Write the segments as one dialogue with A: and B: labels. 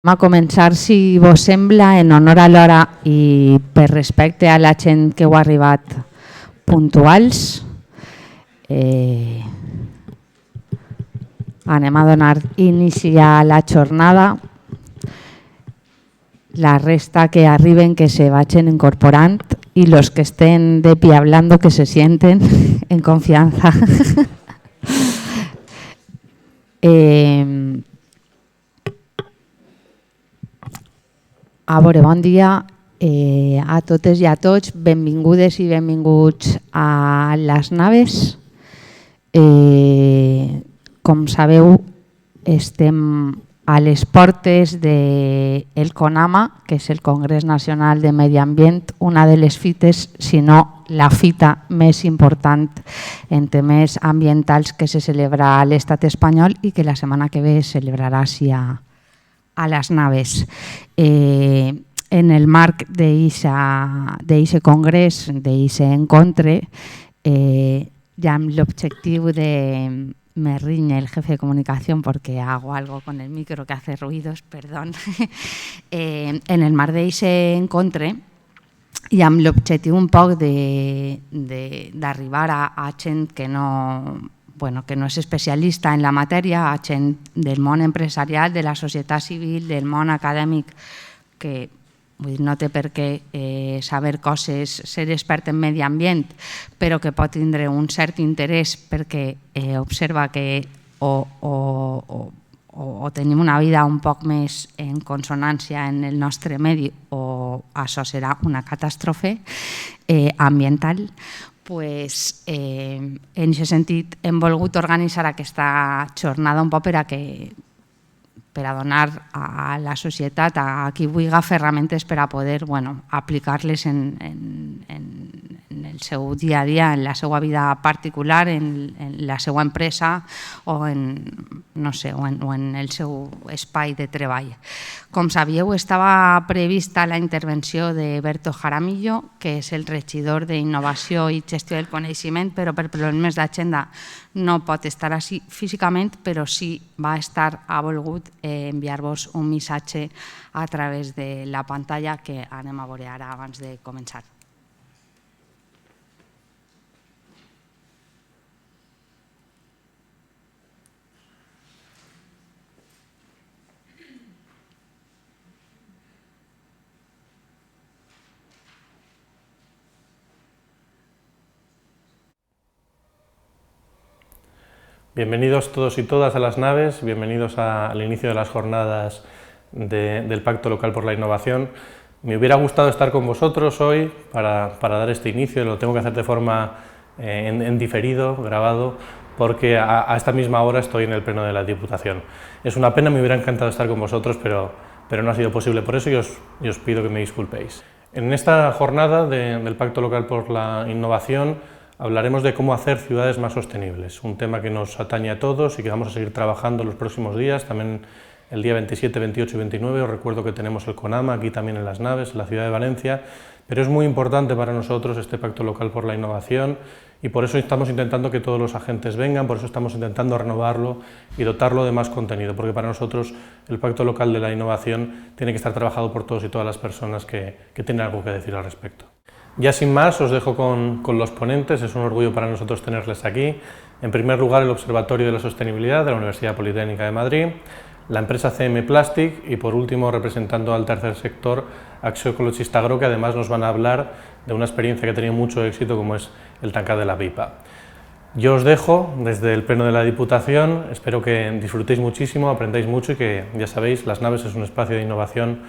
A: A començar, si vos sembla, en honor a l'hora i per respecte a la gent que heu arribat puntuals, anem a donar inici a la jornada. La resta que arriben, que se vagin incorporant, i los que estén de pie hablando, que se sienten en confianza. A veure, bon dia a totes i a tots, benvingudes i benvinguts a Les Naves. Com sabeu, estem a les portes del CONAMA, que és el Congrés Nacional de Medi Ambient, una de les fites, si no la fita més important en temes ambientals que se celebra a l'estat espanyol i que la setmana que ve es celebrarà a Les Naves. En el marc d'aquest congrés, d'aquest encontre, ja amb l'objectiu de... Me riñe el jefe de comunicación porque hago algo con el micro que hace ruidos, perdón. En el marc d'aquest encontre i amb l'objectiu un poc d'arribar a gent que no és especialista en la matèria, a gent del món empresarial, de la societat civil, del món acadèmic, que no té per què saber coses, ser expert en medi ambient, però que pot tindre un cert interès perquè observa que o tenim una vida un poc més en consonància en el nostre medi o això serà una catàstrofe ambiental. En aquest sentit, hem volgut organitzar aquesta jornada un poc per a donar a la societat, a qui vulgui, ferramentes per a poder aplicar-les en el seu dia a dia, en la seva vida particular, en la seva empresa o en el seu espai de treball. Com sabíeu, estava prevista la intervenció de Berto Jaramillo, que és el regidor d'Innovació i Gestió del Coneixement, però per problemes d'agenda no pot estar així físicament, però sí ha volgut enviar-vos un missatge a través de la pantalla que anem a veure ara abans de començar.
B: Bienvenidos todos y todas a Las Naves, bienvenidos al inicio de las jornadas del Pacto Local por la Innovación. Me hubiera gustado estar con vosotros hoy para dar este inicio, lo tengo que hacer de forma en diferido, grabado, porque a esta misma hora estoy en el Pleno de la Diputación. Es una pena, me hubiera encantado estar con vosotros, pero no ha sido posible por eso y os pido que me disculpéis. En esta jornada del Pacto Local por la Innovación hablaremos de cómo hacer ciudades más sostenibles, un tema que nos atañe a todos y que vamos a seguir trabajando los próximos días, también el día 27, 28 y 29, os recuerdo que tenemos el CONAMA aquí también en Las Naves, en la ciudad de Valencia, pero es muy importante para nosotros este Pacto Local por la Innovación y por eso estamos intentando que todos los agentes vengan, por eso estamos intentando renovarlo y dotarlo de más contenido, porque para nosotros el Pacto Local de la Innovación tiene que estar trabajado por todos y todas las personas que tienen algo que decir al respecto. Ya sin más, os dejo con los ponentes, es un orgullo para nosotros tenerles aquí. En primer lugar, el Observatorio de la Sostenibilidad de la Universidad Politécnica de Madrid, la empresa CM Plastic y, por último, representando al tercer sector, Acció Ecologista Agro, que además nos van a hablar de una experiencia que ha tenido mucho éxito, como es el tancar de la pipa. Yo os dejo desde el Pleno de la Diputación, espero que disfrutéis muchísimo, aprendáis mucho y que, ya sabéis, Las Naves es un espacio de innovación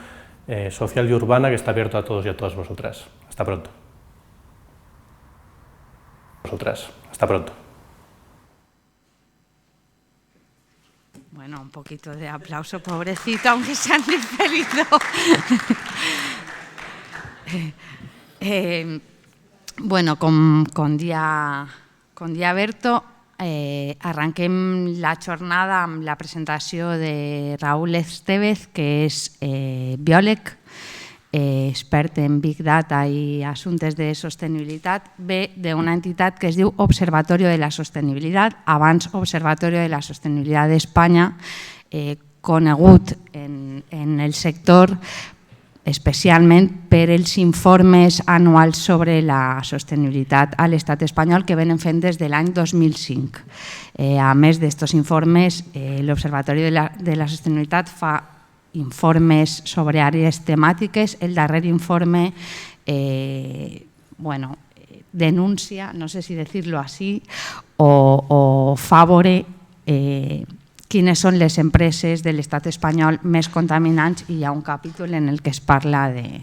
B: social y urbana que está abierto a todos y a todas vosotras. Hasta pronto. Hasta pronto.
A: Bueno, un poquito de aplauso, pobrecito, aunque se han diferido. Bueno, com dia Berto, arrenquem la jornada amb la presentació de Raúl Estévez, que és biòleg, expert en Big Data i assumptes de sostenibilitat, ve d'una entitat que es diu Observatorio de la Sostenibilidad, abans Observatorio de la Sostenibilidad d'Espanya, conegut en el sector, especialment per els informes anuals sobre la sostenibilitat a l'estat espanyol que venen fent des de l'any 2005. A més d'aquests informes, l'Observatori de la Sostenibilitat fa informes sobre àrees temàtiques. El darrer informe denuncia, no sé si decirlo así, o favore quines són les empreses de l'estat espanyol més contaminants, i hi ha un capítol en el que es parla de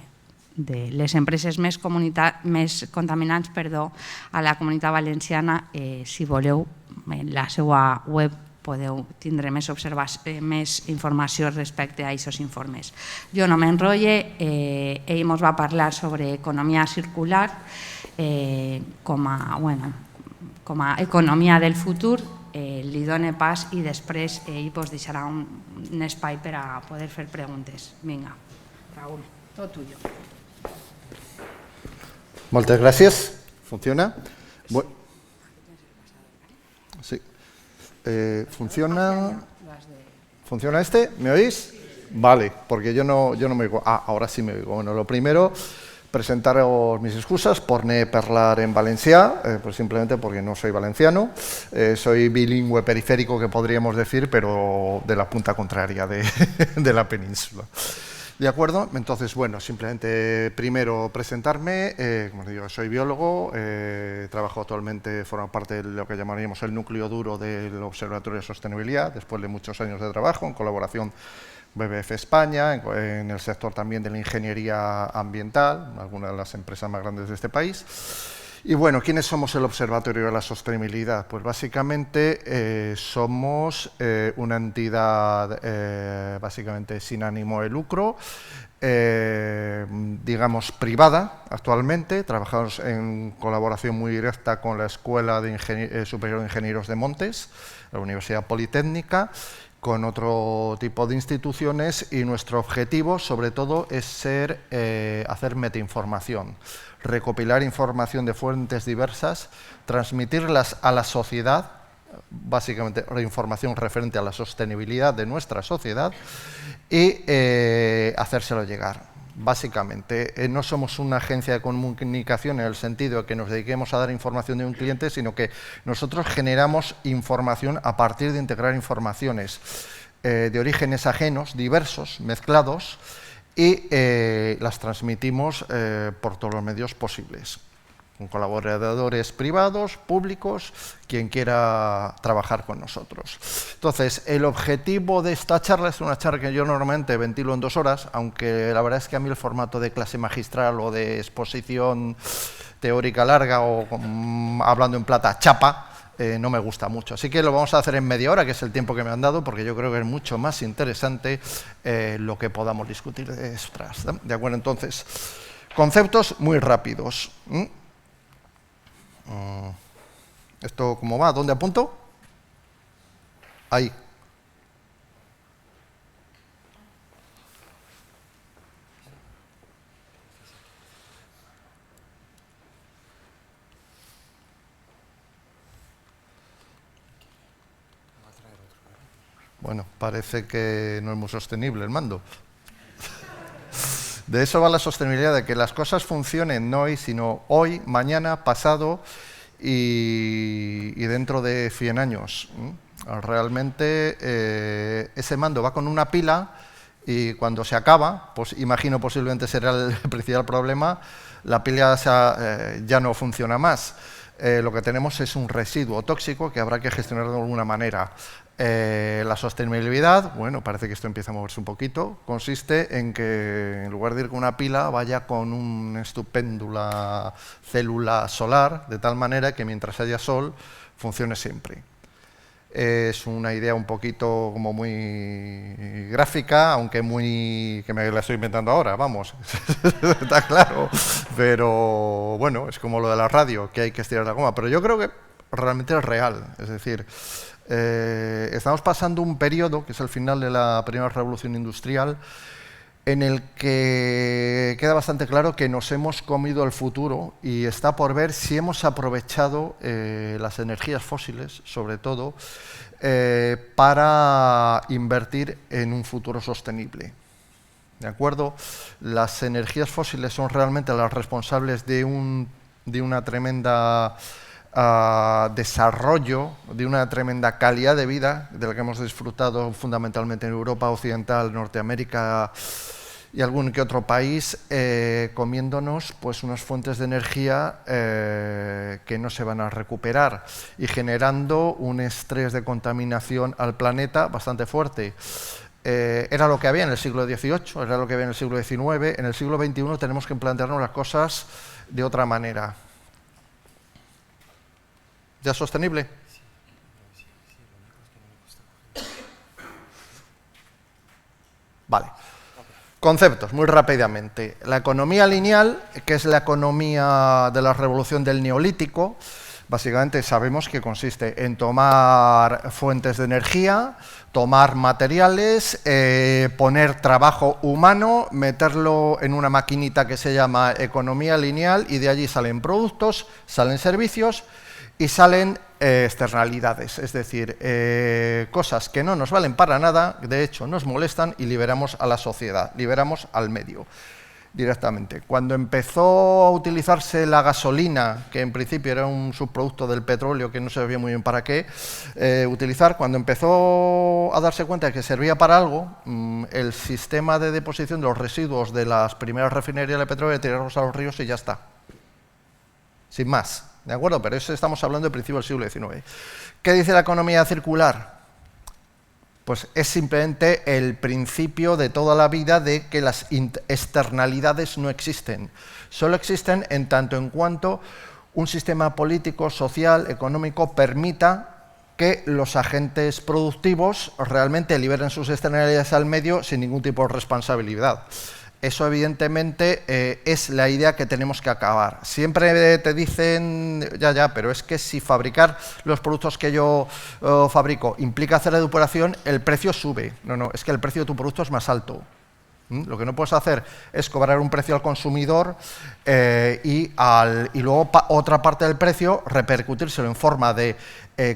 A: les empreses més contaminants a la Comunitat Valenciana. Si voleu, en la seva web podeu tindre més informació respecte a aquests informes. Jo no m'enrotlle, ell ens va parlar sobre economia circular com a economia del futur. Li dóna pas i després ell deixarà un espai per a poder fer preguntes. Vinga, Raúl, tot tuyo.
C: Moltes gràcies. ¿Funciona? Sí. ¿Funciona este? ¿Me oís? Vale, porque yo no me oigo. Ahora sí me oigo. Bueno, lo primero, presentaros mis excusas por no hablar en valencià, pues simplemente porque no soy valenciano. Soy bilingüe periférico, que podríamos decir, pero de la punta contraria de la península. ¿De acuerdo? Entonces, bueno, simplemente primero presentarme. Como digo, soy biólogo, trabajo actualmente, formo parte de lo que llamaríamos el núcleo duro del Observatorio de Sostenibilidad, después de muchos años de trabajo en colaboración WWF España, en el sector también de la ingeniería ambiental, algunas de las empresas más grandes de este país. Y bueno, ¿quiénes somos el Observatorio de la Sostenibilidad? Pues básicamente somos una entidad básicamente sin ánimo de lucro, digamos privada actualmente. Trabajamos en colaboración muy directa con la Escuela Superior de Ingenieros de Montes, la Universidad Politécnica, con otro tipo de instituciones, y nuestro objetivo sobre todo es hacer metainformación, recopilar información de fuentes diversas, transmitirlas a la sociedad, básicamente la información referente a la sostenibilidad de nuestra sociedad, y hacérselo llegar. Básicamente, no somos una agencia de comunicación en el sentido de que nos dediquemos a dar información de un cliente, sino que nosotros generamos información a partir de integrar informaciones de orígenes ajenos, diversos, mezclados, y las transmitimos por todos los medios posibles, con colaboradores privados, públicos, quien quiera trabajar con nosotros. Entonces, el objetivo de esta charla es una charla que yo normalmente ventilo en 2 horas, aunque la verdad es que a mí el formato de clase magistral o de exposición teórica larga o hablando en plata chapa, no me gusta mucho. Así que lo vamos a hacer en media hora, que es el tiempo que me han dado, porque yo creo que es mucho más interesante lo que podamos discutir detrás. ¿De acuerdo? Entonces, conceptos muy rápidos. ¿Esto cómo va? ¿Dónde apunto? Ahí. Bueno, parece que no es muy sostenible el mando. De eso va la sostenibilidad, de que las cosas funcionen no hoy, sino hoy, mañana, pasado y dentro de 100 años. Realmente ese mando va con una pila y cuando se acaba, pues imagino posiblemente será el principal problema, la pila ya no funciona más. Lo que tenemos es un residuo tóxico que habrá que gestionar de alguna manera. La sostenibilidad, bueno, parece que esto empieza a moverse un poquito, consiste en que en lugar de ir con una pila vaya con una estupenda célula solar, de tal manera que mientras haya sol funcione siempre. Es una idea un poquito como muy gráfica, aunque que me la estoy inventando ahora, vamos, está claro, pero bueno, es como lo de la radio, que hay que estirar la goma, pero yo creo que realmente es real, es decir, estamos pasando un periodo, que es el final de la primera revolución industrial, en el que queda bastante claro que nos hemos comido el futuro y está por ver si hemos aprovechado las energías fósiles, sobre todo, para invertir en un futuro sostenible. ¿De acuerdo? Las energías fósiles son realmente las responsables de una tremenda desarrollo, de una tremenda calidad de vida de la que hemos disfrutado fundamentalmente en Europa Occidental, Norteamérica y algún que otro país, comiéndonos pues unas fuentes de energía que no se van a recuperar y generando un estrés de contaminación al planeta bastante fuerte. Era lo que había en el siglo XVIII, era lo que había en el siglo XIX. En el siglo XXI tenemos que plantearnos las cosas de otra manera. ¿Ya es sostenible? Vale. Conceptos, muy rápidamente. La economía lineal, que es la economía de la revolución del Neolítico, básicamente sabemos que consiste en tomar fuentes de energía, tomar materiales, poner trabajo humano, meterlo en una maquinita que se llama economía lineal y de allí salen productos, salen servicios y salen externalidades, es decir, cosas que no nos valen para nada, de hecho nos molestan y liberamos a la sociedad, liberamos al medio directamente. Cuando empezó a utilizarse la gasolina, que en principio era un subproducto del petróleo que no se sabía muy bien para qué utilizar, cuando empezó a darse cuenta de que servía para algo, el sistema de deposición de los residuos de las primeras refinerías de petróleo, tirarlos a los ríos y ya está. Sin más. ¿De acuerdo? Pero eso estamos hablando del principio del siglo XIX. ¿Qué dice la economía circular? Pues es simplemente el principio de toda la vida de que las externalidades no existen. Solo existen en tanto en cuanto un sistema político, social, económico permita que los agentes productivos realmente liberen sus externalidades al medio sin ningún tipo de responsabilidad. Eso, evidentemente, es la idea que tenemos que acabar. Siempre te dicen, pero es que si fabricar los productos que yo fabrico implica hacer la depuración, el precio sube. No, es que el precio de tu producto es más alto. Lo que no puedes hacer es cobrar un precio al consumidor y luego otra parte del precio repercutírselo en forma de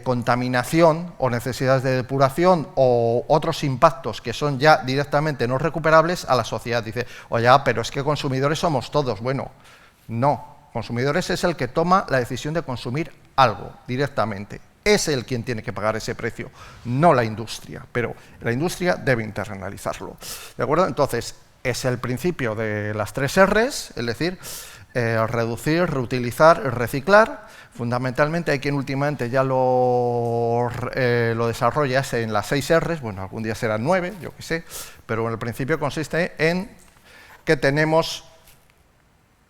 C: contaminación o necesidades de depuración o otros impactos que son ya directamente no recuperables a la sociedad. Dice, oye, pero es que consumidores somos todos. Bueno, no. Consumidores es el que toma la decisión de consumir algo directamente. Es él quien tiene que pagar ese precio, no la industria, pero la industria debe internalizarlo. ¿De acuerdo? Entonces, es el principio de las 3 R's, es decir, reducir, reutilizar y reciclar. Fundamentalmente hay quien últimamente ya lo desarrolla en las 6 R's, bueno, algún día serán 9, yo qué sé, pero en el principio consiste en que tenemos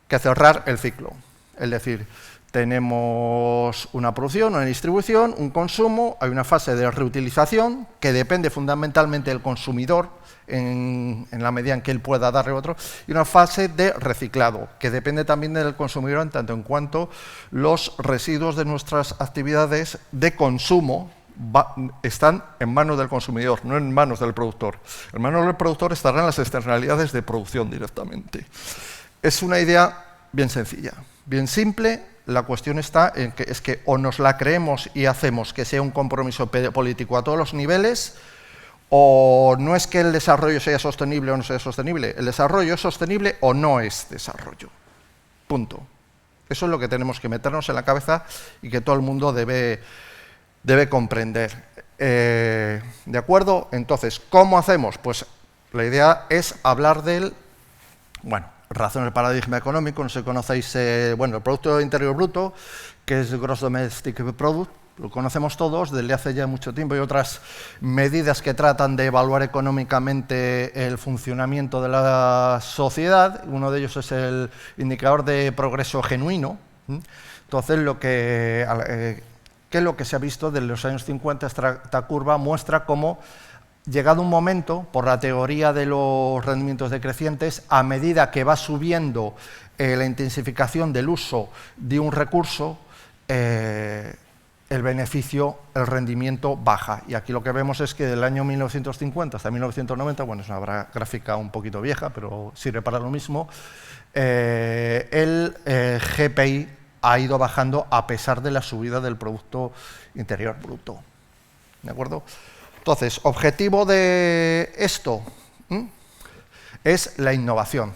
C: que cerrar el ciclo, es decir, tenemos una producción, una distribución, un consumo, hay una fase de reutilización que depende fundamentalmente del consumidor en la medida en que él pueda darle otro, y una fase de reciclado que depende también del consumidor en tanto en cuanto los residuos de nuestras actividades de consumo están en manos del consumidor, no en manos del productor. En manos del productor estarán las externalidades de producción directamente. Es una idea bien sencilla, bien simple. La cuestión está en que es que o nos la creemos y hacemos que sea un compromiso político a todos los niveles, o no es que el desarrollo sea sostenible o no sea sostenible. El desarrollo es sostenible o no es desarrollo. Punto. Eso es lo que tenemos que meternos en la cabeza y que todo el mundo debe comprender. ¿De acuerdo? Entonces, ¿cómo hacemos? Pues la idea es hablar del... razón del paradigma económico, no sé si conocéis, el Producto Interior Bruto, que es Gross Domestic Product, lo conocemos todos desde hace ya mucho tiempo, y otras medidas que tratan de evaluar económicamente el funcionamiento de la sociedad. Uno de ellos es el indicador de progreso genuino. Entonces, ¿qué es lo que se ha visto desde los años 50? Esta curva muestra cómo, llegado un momento, por la teoría de los rendimientos decrecientes, a medida que va subiendo la intensificación del uso de un recurso, el beneficio, el rendimiento baja. Y aquí lo que vemos es que del año 1950 hasta 1990, bueno, es una gráfica un poquito vieja, pero sirve para lo mismo, el GPI ha ido bajando a pesar de la subida del Producto Interior Bruto. ¿De acuerdo? Entonces, objetivo de esto es la innovación.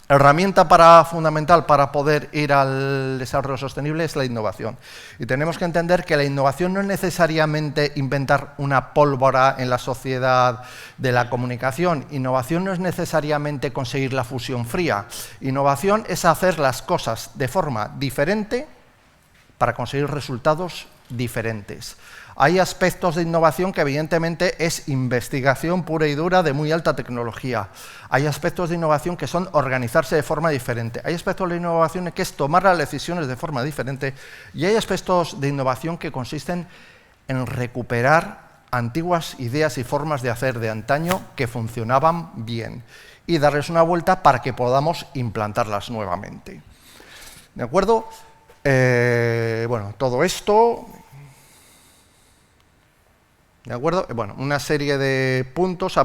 C: Herramienta fundamental para poder ir al desarrollo sostenible es la innovación. Y tenemos que entender que la innovación no es necesariamente inventar una pólvora en la sociedad de la comunicación. Innovación no es necesariamente conseguir la fusión fría. Innovación es hacer las cosas de forma diferente para conseguir resultados diferentes. Hay aspectos de innovación que evidentemente es investigación pura y dura de muy alta tecnología. Hay aspectos de innovación que son organizarse de forma diferente. Hay aspectos de innovación que es tomar las decisiones de forma diferente. Y hay aspectos de innovación que consisten en recuperar antiguas ideas y formas de hacer de antaño que funcionaban bien y darles una vuelta para que podamos implantarlas nuevamente. ¿De acuerdo? Bueno, todo esto... ¿De acuerdo? Bueno, una serie de puntos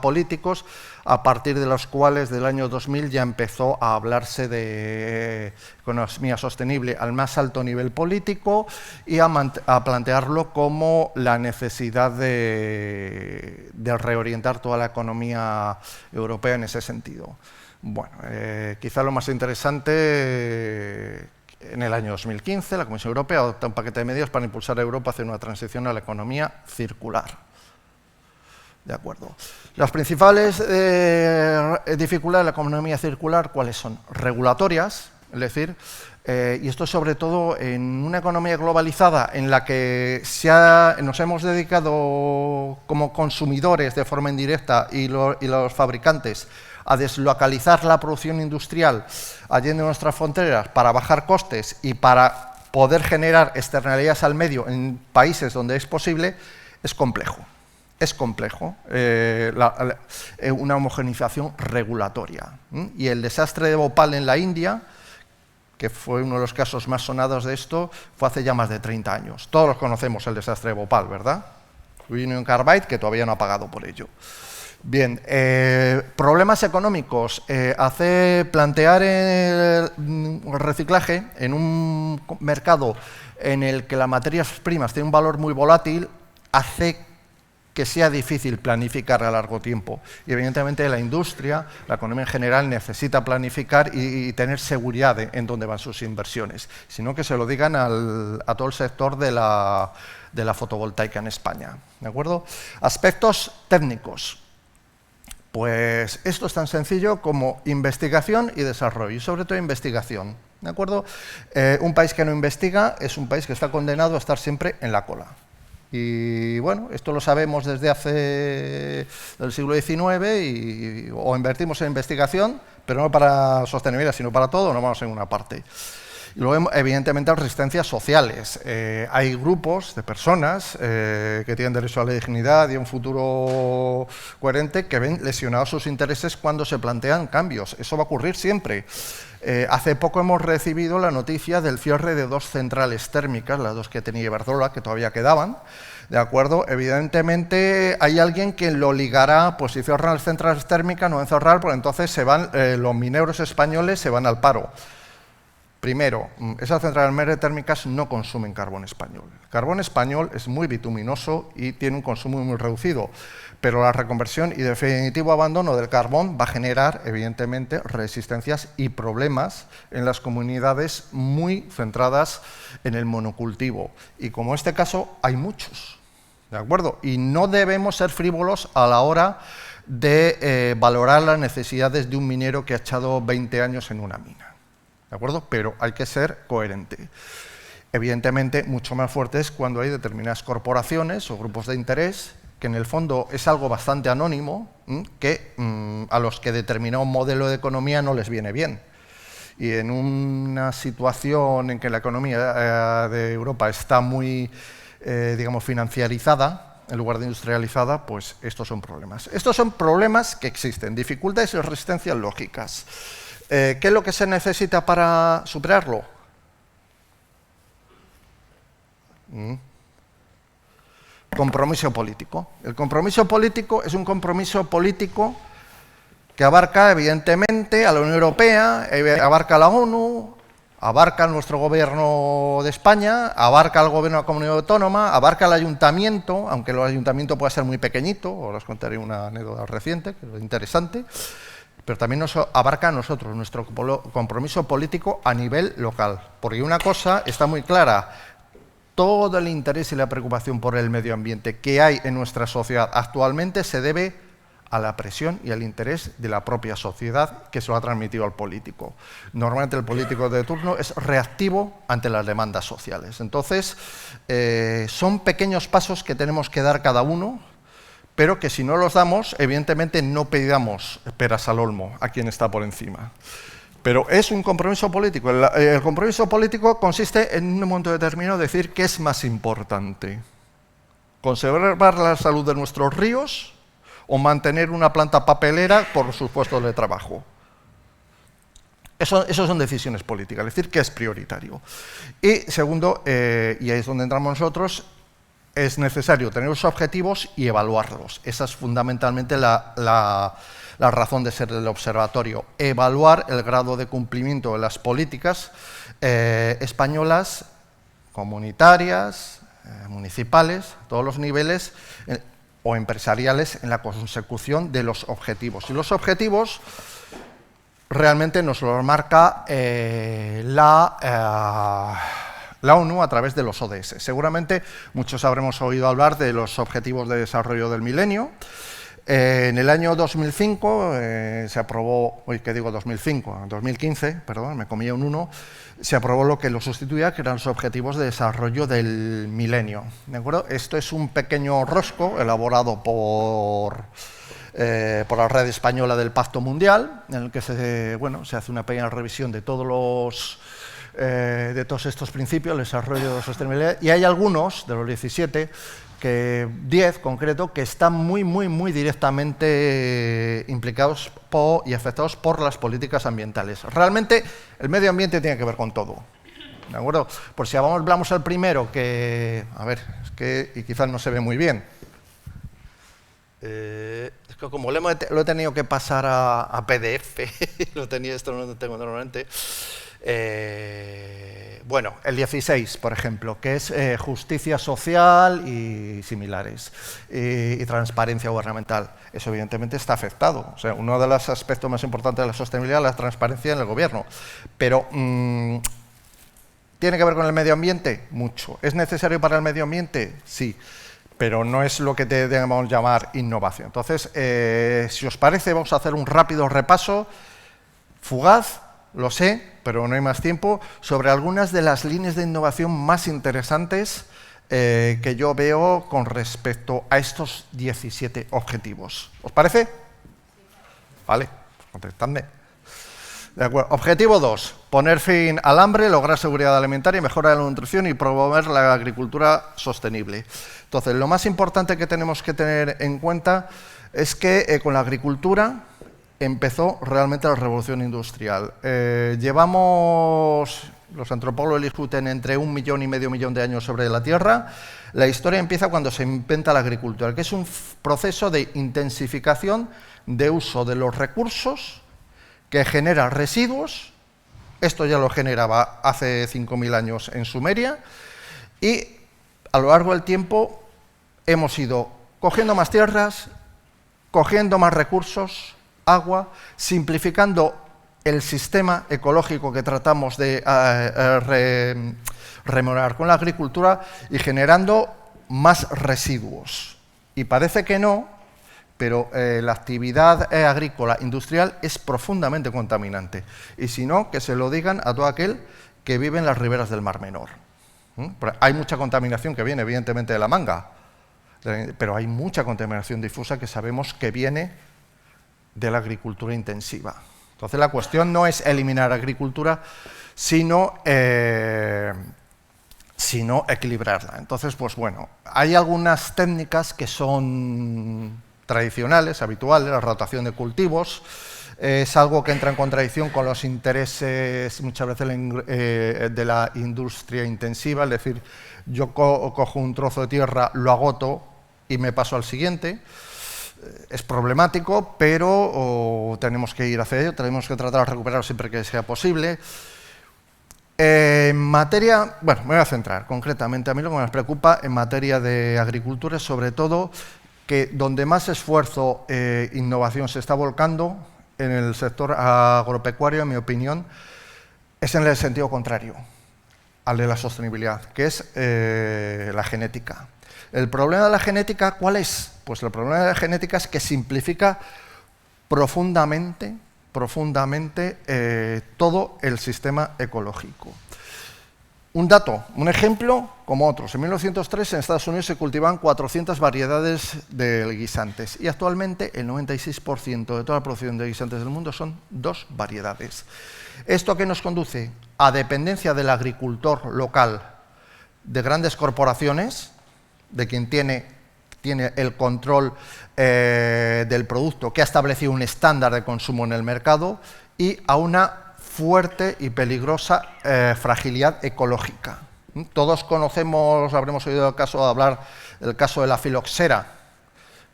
C: políticos a partir de los cuales del año 2000 ya empezó a hablarse de economía sostenible al más alto nivel político y a plantearlo como la necesidad de reorientar toda la economía europea en ese sentido. Bueno, quizá lo más interesante... En el año 2015, la Comisión Europea adopta un paquete de medidas para impulsar a Europa hacia una transición a la economía circular. ¿De acuerdo? Las principales dificultades de la economía circular, ¿cuáles son? Regulatorias, es decir, y esto sobre todo en una economía globalizada en la que nos hemos dedicado como consumidores de forma indirecta y los fabricantes a deslocalizar la producción industrial allende nuestras fronteras para bajar costes y para poder generar externalidades al medio en países donde es posible, es complejo. Es complejo una homogeneización regulatoria. Y el desastre de Bhopal en la India, que fue uno de los casos más sonados de esto, fue hace ya más de 30 años. Todos los conocemos el desastre de Bhopal, ¿verdad? Union Carbide, que todavía no ha pagado por ello. Bien, problemas económicos. Plantear el reciclaje en un mercado en el que las materias primas tienen un valor muy volátil hace que sea difícil planificar a largo tiempo. Y evidentemente la industria, la economía en general, necesita planificar y tener seguridad en dónde van sus inversiones, sino que se lo digan a todo el sector de la fotovoltaica en España. ¿De acuerdo? Aspectos técnicos. Pues esto es tan sencillo como investigación y desarrollo, y sobre todo investigación. ¿De acuerdo? Un país que no investiga es un país que está condenado a estar siempre en la cola. Y bueno, esto lo sabemos desde hace el siglo XIX o invertimos en investigación, pero no para sostenibilidad, sino para todo, no vamos en una parte. Y luego, evidentemente, resistencias sociales. Hay grupos de personas que tienen derecho a la dignidad y a un futuro coherente que ven lesionados sus intereses cuando se plantean cambios. Eso va a ocurrir siempre. Hace poco hemos recibido la noticia del cierre de 2 centrales térmicas, las 2 que tenía Iberdrola, que todavía quedaban. ¿De acuerdo? Evidentemente hay alguien que lo ligará, pues si cierran las centrales térmicas, no van a cerrar, porque entonces se van, los mineros españoles se van al paro. Primero, esas centrales térmicas no consumen carbón español. El carbón español es muy bituminoso y tiene un consumo muy reducido, pero la reconversión y definitivo abandono del carbón va a generar, evidentemente, resistencias y problemas en las comunidades muy centradas en el monocultivo. Y como este caso, hay muchos, ¿de acuerdo? Y no debemos ser frívolos a la hora de valorar las necesidades de un minero que ha echado 20 años en una mina. ¿De acuerdo? Pero hay que ser coherente. Evidentemente, mucho más fuerte es cuando hay determinadas corporaciones o grupos de interés que en el fondo es algo bastante anónimo, que a los que determinado modelo de economía no les viene bien. Y en una situación en que la economía de Europa está muy, digamos, financiarizada, en lugar de industrializada, pues estos son problemas. Estos son problemas que existen, dificultades y resistencias lógicas. ¿Qué es lo que se necesita para superarlo? Compromiso político. El compromiso político es un compromiso político que abarca, evidentemente, a la Unión Europea, abarca a la ONU, abarca nuestro gobierno de España, abarca al gobierno de la comunidad autónoma, abarca al ayuntamiento, aunque el ayuntamiento pueda ser muy pequeñito, ahora os contaré una anécdota reciente, que es interesante, pero también nos abarca a nosotros, nuestro compromiso político a nivel local. Porque una cosa está muy clara, todo el interés y la preocupación por el medio ambiente que hay en nuestra sociedad actualmente se debe a la presión y al interés de la propia sociedad que se lo ha transmitido al político. Normalmente el político de turno es reactivo ante las demandas sociales. Entonces, son pequeños pasos que tenemos que dar cada uno, pero que si no los damos, evidentemente no pidamos peras al olmo a quien está por encima. Pero es un compromiso político. El compromiso político consiste en un momento determinado decir qué es más importante. Conservar la salud de nuestros ríos o mantener una planta papelera por sus puestos de trabajo. Eso son decisiones políticas, es decir, qué es prioritario. Y segundo, y ahí es donde entramos nosotros, es necesario tener los objetivos y evaluarlos. Esa es fundamentalmente la razón de ser del observatorio. Evaluar el grado de cumplimiento de las políticas españolas, comunitarias, municipales, todos los niveles, o empresariales en la consecución de los objetivos. Y los objetivos realmente nos los marca la ONU a través de los ODS. Seguramente muchos habremos oído hablar de los Objetivos de Desarrollo del Milenio. En el año 2005 se aprobó, hoy que digo 2005, en 2015, perdón, me comía un 1, se aprobó lo que lo sustituía, que eran los Objetivos de Desarrollo del Milenio. ¿De acuerdo? Esto es un pequeño rosco elaborado por la Red Española del Pacto Mundial, en el que se hace una pequeña revisión de todos estos principios, el desarrollo de sostenibilidad, y hay algunos, de los 17, 10 concreto, que están muy directamente implicados y afectados por las políticas ambientales. Realmente el medio ambiente tiene que ver con todo, ¿de acuerdo? Por si hablamos al primero, que, a ver, es que y quizás no se ve muy bien. Es que como lo he tenido que pasar a PDF, esto no lo tengo normalmente. Bueno, el 16, por ejemplo, que es justicia social y similares, y transparencia gubernamental. Eso evidentemente está afectado. O sea, uno de los aspectos más importantes de la sostenibilidad es la transparencia en el gobierno. Pero, ¿tiene que ver con el medio ambiente? Mucho. ¿Es necesario para el medio ambiente? Sí. Pero no es lo que debemos llamar innovación. Entonces, si os parece, vamos a hacer un rápido repaso, fugaz, lo sé, pero no hay más tiempo, sobre algunas de las líneas de innovación más interesantes que yo veo con respecto a estos 17 objetivos. ¿Os parece? Vale, contestadme. De acuerdo. Objetivo 2, poner fin al hambre, lograr seguridad alimentaria, mejorar la nutrición y promover la agricultura sostenible. Entonces, lo más importante que tenemos que tener en cuenta es que con la agricultura empezó realmente la revolución industrial. Llevamos, los antropólogos discuten, entre 1,5 millones de años sobre la Tierra. La historia empieza cuando se inventa la agricultura, que es un proceso de intensificación de uso de los recursos que genera residuos. Esto ya lo generaba hace 5.000 años en Sumeria, y a lo largo del tiempo hemos ido cogiendo más tierras, cogiendo más recursos, agua, simplificando el sistema ecológico que tratamos de rememorar con la agricultura y generando más residuos. Y parece que no, pero la actividad agrícola industrial es profundamente contaminante. Y si no, que se lo digan a todo aquel que vive en las riberas del Mar Menor. Hay mucha contaminación que viene, evidentemente, de la manga, pero hay mucha contaminación difusa que sabemos que viene de la agricultura intensiva. Entonces, la cuestión no es eliminar la agricultura, sino equilibrarla. Entonces, pues bueno, hay algunas técnicas que son tradicionales, habituales, la rotación de cultivos, es algo que entra en contradicción con los intereses muchas veces de la industria intensiva, es decir, yo cojo un trozo de tierra, lo agoto y me paso al siguiente. Es problemático, pero tenemos que ir hacia ello, tenemos que tratar de recuperarlo siempre que sea posible. En materia, bueno, me voy a centrar concretamente, a mí lo que me preocupa en materia de agricultura es sobre todo que donde más esfuerzo e innovación se está volcando en el sector agropecuario, en mi opinión, es en el sentido contrario al de la sostenibilidad, que es la genética. ¿El problema de la genética cuál es? Pues el problema de la genética es que simplifica profundamente todo el sistema ecológico. Un dato, un ejemplo como otros. En 1903 en Estados Unidos se cultivaban 400 variedades de guisantes y actualmente el 96% de toda la producción de guisantes del mundo son 2 variedades. ¿Esto a qué nos conduce? A dependencia del agricultor local de grandes corporaciones, de quien tiene el control del producto, que ha establecido un estándar de consumo en el mercado, y a una fuerte y peligrosa fragilidad ecológica. Todos conocemos, habremos oído hablar del caso de la filoxera,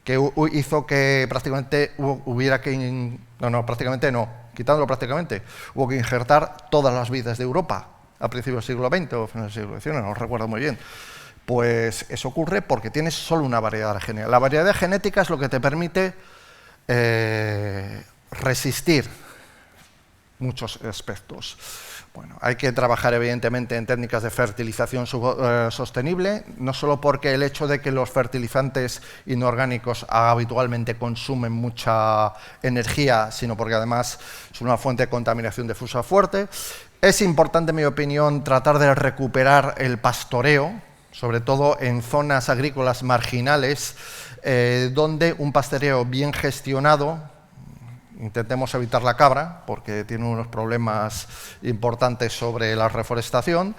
C: que hizo que prácticamente hubiera que... quitándolo prácticamente, hubo que injertar todas las vides de Europa a principios del siglo XX o finales del siglo XIX, no recuerdo muy bien. Pues eso ocurre porque tienes solo una variedad genética. La variedad genética es lo que te permite resistir muchos aspectos. Bueno, hay que trabajar evidentemente en técnicas de fertilización sostenible, no solo porque el hecho de que los fertilizantes inorgánicos habitualmente consumen mucha energía, sino porque además es una fuente de contaminación difusa fuerte. Es importante, en mi opinión, tratar de recuperar el pastoreo, sobre todo en zonas agrícolas marginales, donde un pastoreo bien gestionado, intentemos evitar la cabra, porque tiene unos problemas importantes sobre la reforestación,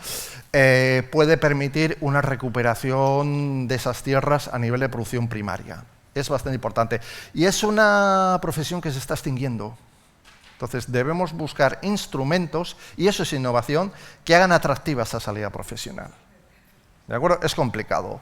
C: puede permitir una recuperación de esas tierras a nivel de producción primaria. Es bastante importante. Y es una profesión que se está extinguiendo. Entonces, debemos buscar instrumentos, y eso es innovación, que hagan atractiva esa salida profesional. ¿De acuerdo? Es complicado.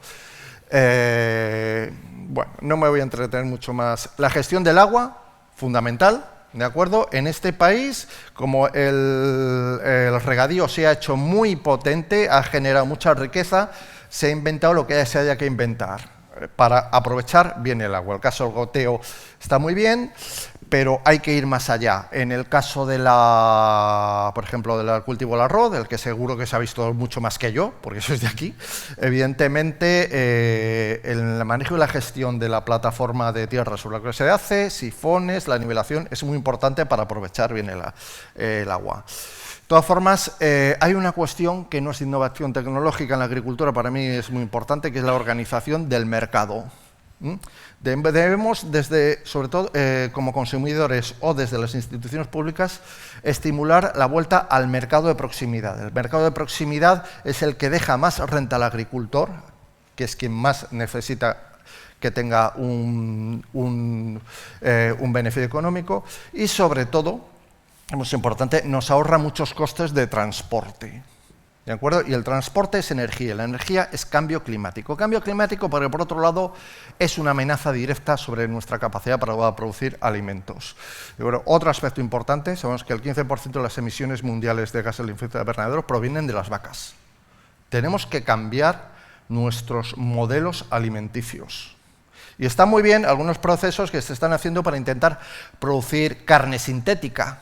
C: Bueno, no me voy a entretener mucho más. La gestión del agua, fundamental, ¿de acuerdo? En este país, como el regadío se ha hecho muy potente, ha generado mucha riqueza, se ha inventado lo que se haya que inventar para aprovechar bien el agua. El caso del goteo está muy bien, pero hay que ir más allá. En el caso de por ejemplo, del cultivo del arroz, del que seguro que se ha visto mucho más que yo, porque soy de aquí, evidentemente el manejo y la gestión de la plataforma de tierra sobre la que se hace, sifones, la nivelación, es muy importante para aprovechar bien el agua. De todas formas, hay una cuestión que no es innovación tecnológica en la agricultura, para mí es muy importante, que es la organización del mercado. Debemos, sobre todo como consumidores o desde las instituciones públicas, estimular la vuelta al mercado de proximidad. El mercado de proximidad es el que deja más renta al agricultor, que es quien más necesita que tenga un beneficio económico, y sobre todo, es importante, nos ahorra muchos costes de transporte. ¿De acuerdo? Y el transporte es energía, la energía es cambio climático. Cambio climático, porque por otro lado es una amenaza directa sobre nuestra capacidad para producir alimentos. ¿De acuerdo? Otro aspecto importante, sabemos que el 15% de las emisiones mundiales de gases de efecto invernadero provienen de las vacas. Tenemos que cambiar nuestros modelos alimenticios. Y están muy bien algunos procesos que se están haciendo para intentar producir carne sintética.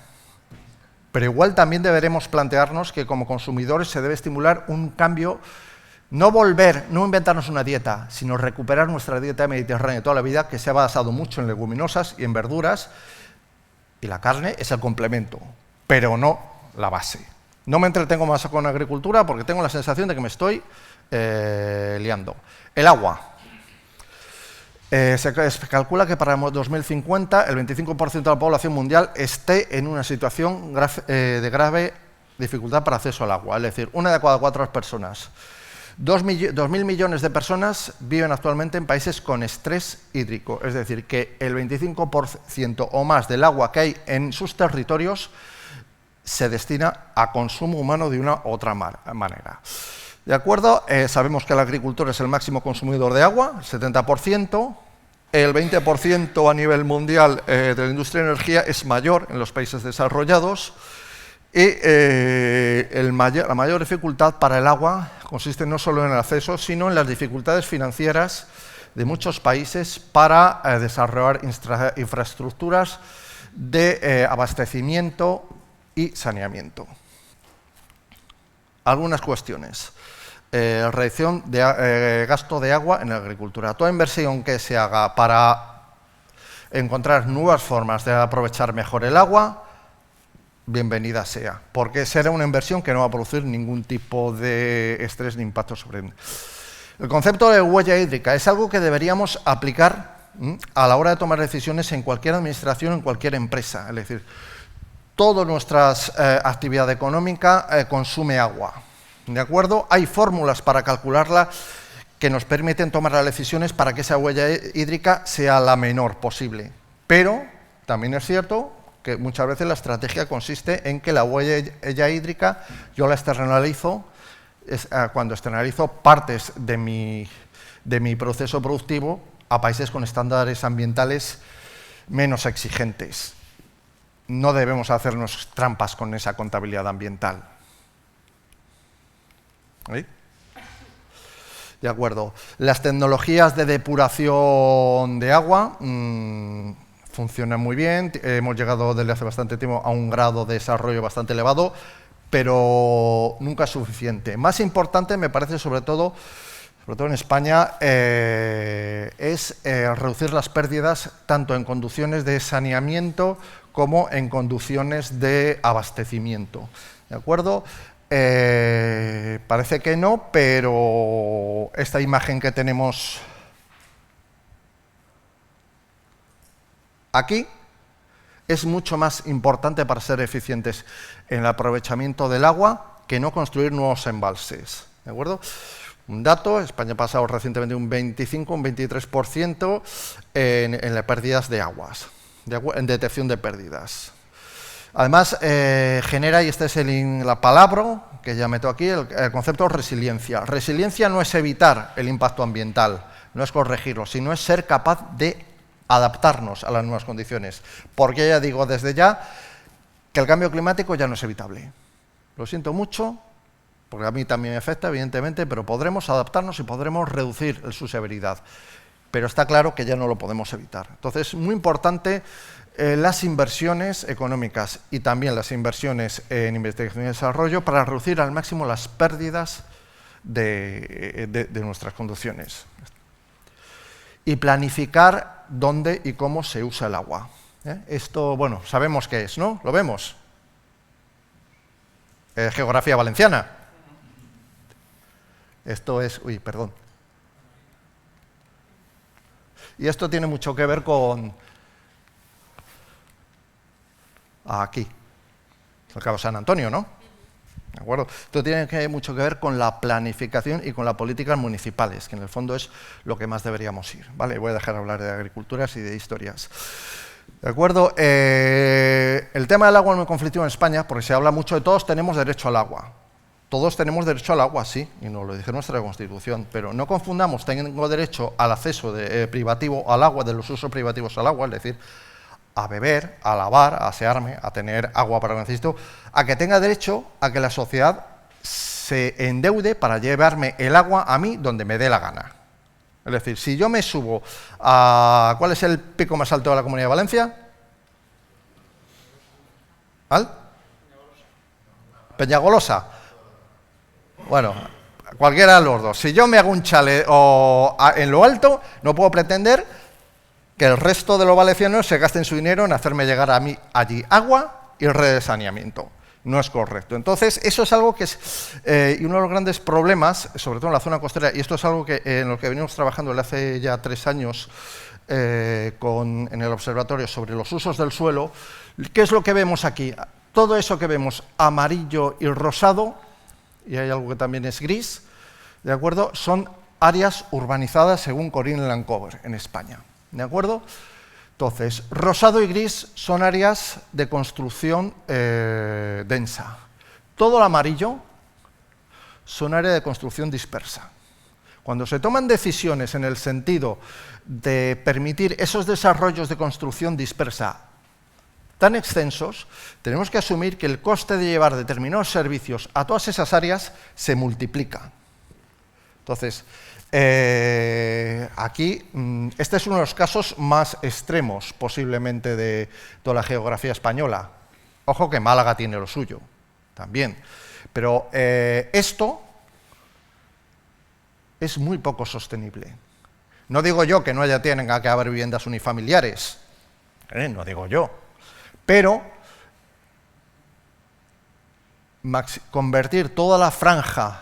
C: Pero igual también deberemos plantearnos que como consumidores se debe estimular un cambio, no inventarnos una dieta, sino recuperar nuestra dieta mediterránea de toda la vida, que se ha basado mucho en leguminosas y en verduras, y la carne es el complemento, pero no la base. No me entretengo más con la agricultura porque tengo la sensación de que me estoy liando. El agua. Se calcula que para 2050 el 25% de la población mundial esté en una situación de grave dificultad para acceso al agua, es decir, 1 de cada 4 personas. 2.000 millones de personas viven actualmente en países con estrés hídrico, es decir, que el 25% o más del agua que hay en sus territorios se destina a consumo humano de una u otra manera. ¿De acuerdo? Sabemos que la agricultura es el máximo consumidor de agua, el 70%, el 20% a nivel mundial de la industria de energía es mayor en los países desarrollados, y la mayor dificultad para el agua consiste no solo en el acceso, sino en las dificultades financieras de muchos países para desarrollar infraestructuras de abastecimiento y saneamiento. Algunas cuestiones. Reducción de gasto de agua en la agricultura. Toda inversión que se haga para encontrar nuevas formas de aprovechar mejor el agua, bienvenida sea, porque será una inversión que no va a producir ningún tipo de estrés ni impacto sobre él. El concepto de huella hídrica es algo que deberíamos aplicar a la hora de tomar decisiones en cualquier administración, en cualquier empresa. Es decir, toda nuestra actividad económica consume agua. ¿De acuerdo? Hay fórmulas para calcularla que nos permiten tomar las decisiones para que esa huella hídrica sea la menor posible. Pero también es cierto que muchas veces la estrategia consiste en que la huella hídrica yo la externalizo, cuando externalizo partes de mi proceso productivo a países con estándares ambientales menos exigentes. No debemos hacernos trampas con esa contabilidad ambiental. ¿Sí? De acuerdo. Las tecnologías de depuración de agua funcionan muy bien. Hemos llegado desde hace bastante tiempo a un grado de desarrollo bastante elevado, pero nunca es suficiente. Más importante, me parece, sobre todo en España, es reducir las pérdidas tanto en conducciones de saneamiento como en conducciones de abastecimiento. ¿De acuerdo? Parece que no, pero esta imagen que tenemos aquí es mucho más importante para ser eficientes en el aprovechamiento del agua que no construir nuevos embalses. ¿De acuerdo? Un dato, España ha pasado recientemente un 25, un 23% en las pérdidas de aguas, en detección de pérdidas. Además, genera, y esta es la palabra que ya meto aquí, el concepto de resiliencia. Resiliencia no es evitar el impacto ambiental, no es corregirlo, sino es ser capaz de adaptarnos a las nuevas condiciones. Porque ya digo desde ya que el cambio climático ya no es evitable. Lo siento mucho, porque a mí también me afecta, evidentemente, pero podremos adaptarnos y podremos reducir su severidad. Pero está claro que ya no lo podemos evitar. Entonces, es muy importante las inversiones económicas y también las inversiones en investigación y desarrollo para reducir al máximo las pérdidas de nuestras conducciones. Y planificar dónde y cómo se usa el agua. Esto, bueno, sabemos qué es, ¿no? ¿Lo vemos? Geografía valenciana. Esto es... Uy, perdón. Y esto tiene mucho que ver con... Aquí, el Cabo San Antonio, ¿no? ¿De acuerdo? Esto tiene mucho que ver con la planificación y con las políticas municipales, que en el fondo es lo que más deberíamos ir, ¿vale? Voy a dejar de hablar de agriculturas y de historias. ¿De acuerdo? El tema del agua es muy conflictivo en España, porque se habla mucho de todos tenemos derecho al agua. Todos tenemos derecho al agua, sí, y nos lo dice nuestra Constitución, pero no confundamos tengo derecho al acceso privativo al agua, de los usos privativos al agua, es decir, a beber, a lavar, a asearme, a tener agua para lo que necesito, a que tenga derecho a que la sociedad se endeude para llevarme el agua a mí donde me dé la gana. Es decir, si yo me subo a... ¿Cuál es el pico más alto de la Comunidad de Valencia? ¿Al? Peñagolosa. Bueno, cualquiera de los dos. Si yo me hago un chalet en lo alto, no puedo pretender que el resto de los valencianos se gasten su dinero en hacerme llegar a mí allí agua y red de saneamiento. No es correcto. Entonces, eso es algo que es y uno de los grandes problemas, sobre todo en la zona costera, y esto es algo en lo que venimos trabajando desde hace ya 3 años en el observatorio sobre los usos del suelo. ¿Qué es lo que vemos aquí? Todo eso que vemos amarillo y rosado, y hay algo que también es gris, ¿de acuerdo? Son áreas urbanizadas según Corinne Lancover en España, ¿de acuerdo? Entonces, rosado y gris son áreas de construcción densa. Todo el amarillo son áreas de construcción dispersa. Cuando se toman decisiones en el sentido de permitir esos desarrollos de construcción dispersa tan extensos, tenemos que asumir que el coste de llevar determinados servicios a todas esas áreas se multiplica. Entonces, aquí, este es uno de los casos más extremos, posiblemente, de toda la geografía española. Ojo que Málaga tiene lo suyo, también. Pero esto es muy poco sostenible. No digo yo que no tenga que haber viviendas unifamiliares, no digo yo, pero convertir toda la franja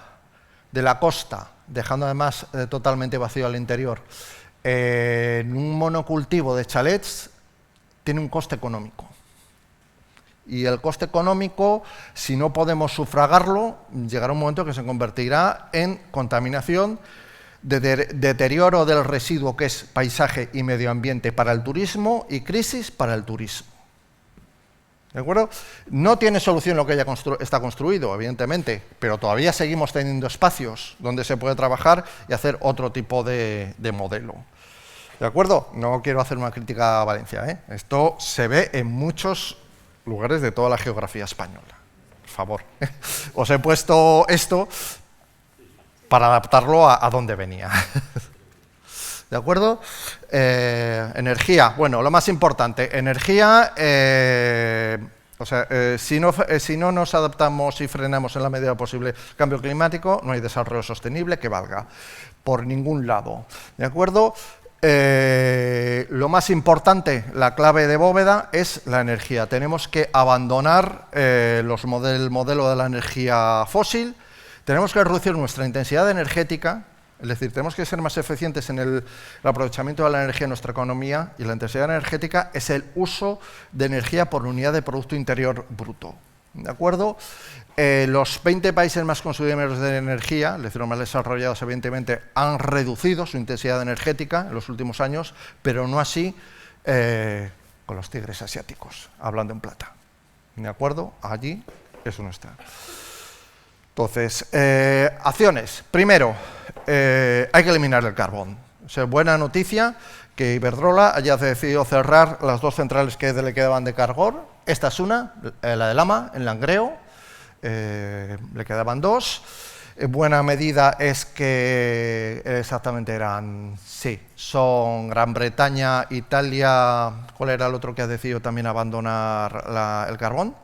C: de la costa, dejando además totalmente vacío al interior, en un monocultivo de chalets, tiene un coste económico. Y el coste económico, si no podemos sufragarlo, llegará un momento que se convertirá en contaminación, deterioro del residuo que es paisaje y medio ambiente para el turismo y crisis para el turismo. ¿De acuerdo? No tiene solución lo que ya está construido, evidentemente, pero todavía seguimos teniendo espacios donde se puede trabajar y hacer otro tipo de modelo. ¿De acuerdo? No quiero hacer una crítica a Valencia, ¿eh? Esto se ve en muchos lugares de toda la geografía española. Por favor. Os he puesto esto para adaptarlo a dónde venía. ¿De acuerdo? Energía. Bueno, lo más importante, energía, si no nos adaptamos y frenamos en la medida posible el cambio climático, no hay desarrollo sostenible que valga por ningún lado. ¿De acuerdo? Lo más importante, la clave de bóveda, es la energía. Tenemos que abandonar el modelo de la energía fósil, tenemos que reducir nuestra intensidad energética, es decir, tenemos que ser más eficientes en el aprovechamiento de la energía en nuestra economía, y la intensidad energética es el uso de energía por unidad de Producto Interior Bruto. ¿De acuerdo? Los 20 países más consumidores de energía, es decir, los más desarrollados, evidentemente, han reducido su intensidad energética en los últimos años, pero no así con los tigres asiáticos, hablando en plata. ¿De acuerdo? Allí eso no está. Entonces, acciones. Primero, hay que eliminar el carbón. O sea, buena noticia que Iberdrola haya decidido cerrar las 2 centrales que le quedaban de carbón. Esta es una, la de Lama, en Langreo. Le quedaban 2. Buena medida es que exactamente son Gran Bretaña, Italia. ¿Cuál era el otro que ha decidido también abandonar el carbón?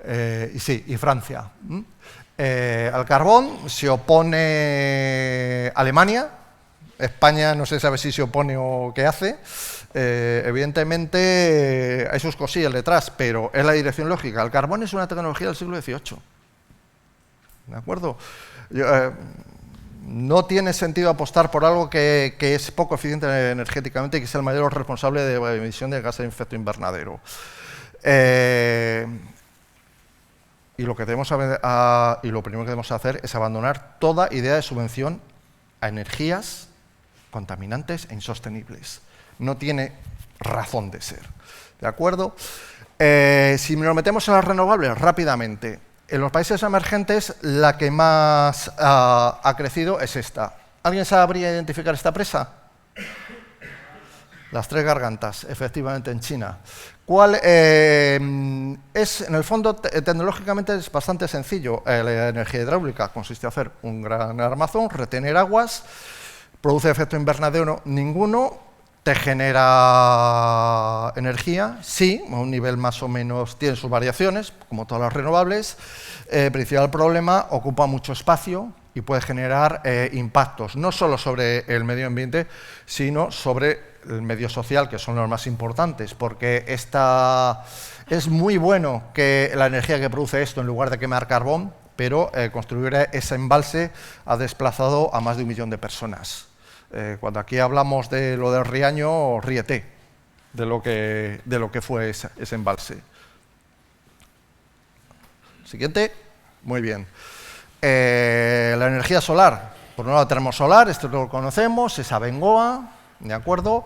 C: Y Francia. Al carbón se opone Alemania. España no se sabe si se opone o qué hace. Evidentemente hay sus cosillas detrás, pero es la dirección lógica. El carbón es una tecnología del siglo XVIII. ¿De acuerdo? No tiene sentido apostar por algo que es poco eficiente energéticamente y que es el mayor responsable de la emisión de gases de efecto invernadero. Y lo primero que debemos hacer es abandonar toda idea de subvención a energías contaminantes e insostenibles. No tiene razón de ser. ¿De acuerdo? Si nos metemos en las renovables rápidamente, en los países emergentes la que más ha crecido es esta. ¿Alguien sabría identificar esta presa? Las 3 gargantas, efectivamente, en China. En el fondo, tecnológicamente es bastante sencillo. La energía hidráulica consiste en hacer un gran armazón, retener aguas, produce efecto invernadero ninguno, te genera energía, sí, a un nivel más o menos, tiene sus variaciones, como todas las renovables. Principal problema, ocupa mucho espacio y puede generar impactos, no solo sobre el medio ambiente, sino sobre el medio social, que son los más importantes, porque es muy bueno que la energía que produce esto, en lugar de quemar carbón, pero construir ese embalse ha desplazado a más de 1 millón de personas. Cuando aquí hablamos de lo del Riaño, ríete de lo que fue ese embalse. Siguiente. Muy bien. La energía solar, por un lado termosolar, esto lo conocemos, es Abengoa, ¿de acuerdo?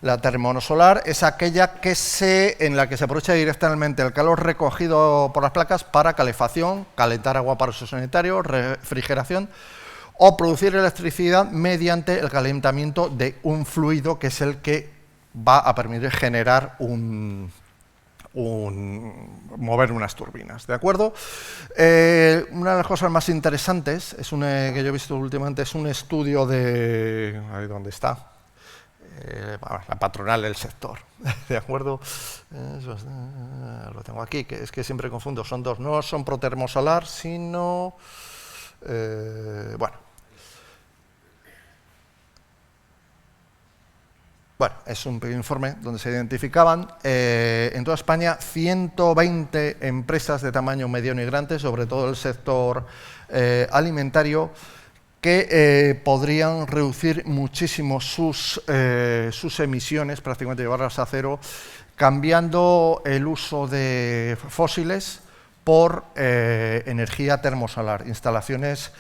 C: La termosolar es aquella en la que se aprovecha directamente el calor recogido por las placas para calefacción, calentar agua para uso sanitario, refrigeración o producir electricidad mediante el calentamiento de un fluido que es el que va a permitir generar mover unas turbinas, ¿de acuerdo? Una de las cosas más interesantes que yo he visto últimamente es un estudio de... Ahí donde está. La patronal del sector, ¿de acuerdo? Lo tengo aquí, que es que siempre confundo, son dos, no son Protermosolar, sino... Bueno, es un pequeño informe donde se identificaban en toda España 120 empresas de tamaño mediano y grande, sobre todo el sector alimentario, que podrían reducir muchísimo sus emisiones, prácticamente llevarlas a cero, cambiando el uso de fósiles por energía termosolar, instalaciones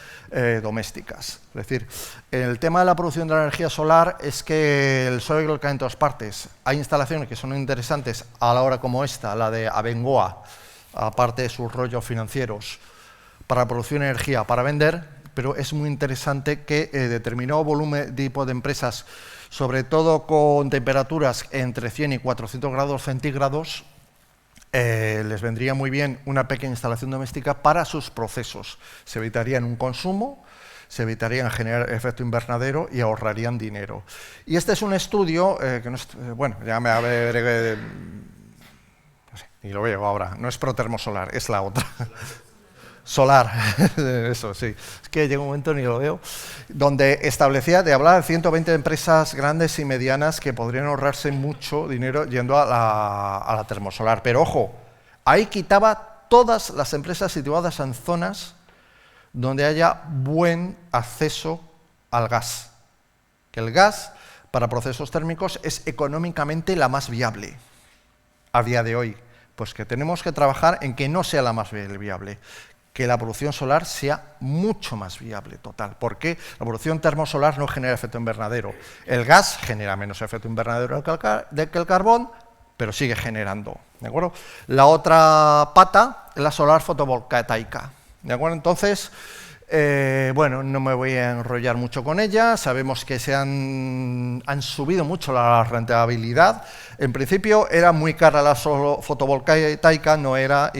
C: domésticas. Es decir, el tema de la producción de la energía solar es que el sol cae en todas partes. Hay instalaciones que son interesantes a la hora como esta, la de Abengoa, aparte de sus rollos financieros, para producir energía para vender, pero es muy interesante que determinado volumen tipo de empresas, sobre todo con temperaturas entre 100 y 400 grados centígrados, les vendría muy bien una pequeña instalación doméstica para sus procesos. Se evitarían un consumo, se evitarían generar efecto invernadero y ahorrarían dinero. Y este es un estudio que no es, bueno, ya me veré, no sé, ni lo veo ahora, no es Protermosolar, es la otra. Solar, eso sí, es que llega un momento ni lo veo, donde establecía de hablar de 120 empresas grandes y medianas que podrían ahorrarse mucho dinero yendo a la termosolar. Pero ojo, ahí quitaba todas las empresas situadas en zonas donde haya buen acceso al gas, que el gas para procesos térmicos es económicamente la más viable a día de hoy, pues que tenemos que trabajar en que no sea la más viable, que la producción solar sea mucho más viable, total, porque la producción termosolar no genera efecto invernadero. El gas genera menos efecto invernadero que el carbón, pero sigue generando, ¿de acuerdo? La otra pata es la solar fotovoltaica, ¿de acuerdo? Entonces, bueno, no me voy a enrollar mucho con ella, sabemos que han subido mucho la rentabilidad. En principio era muy cara la fotovoltaica, no era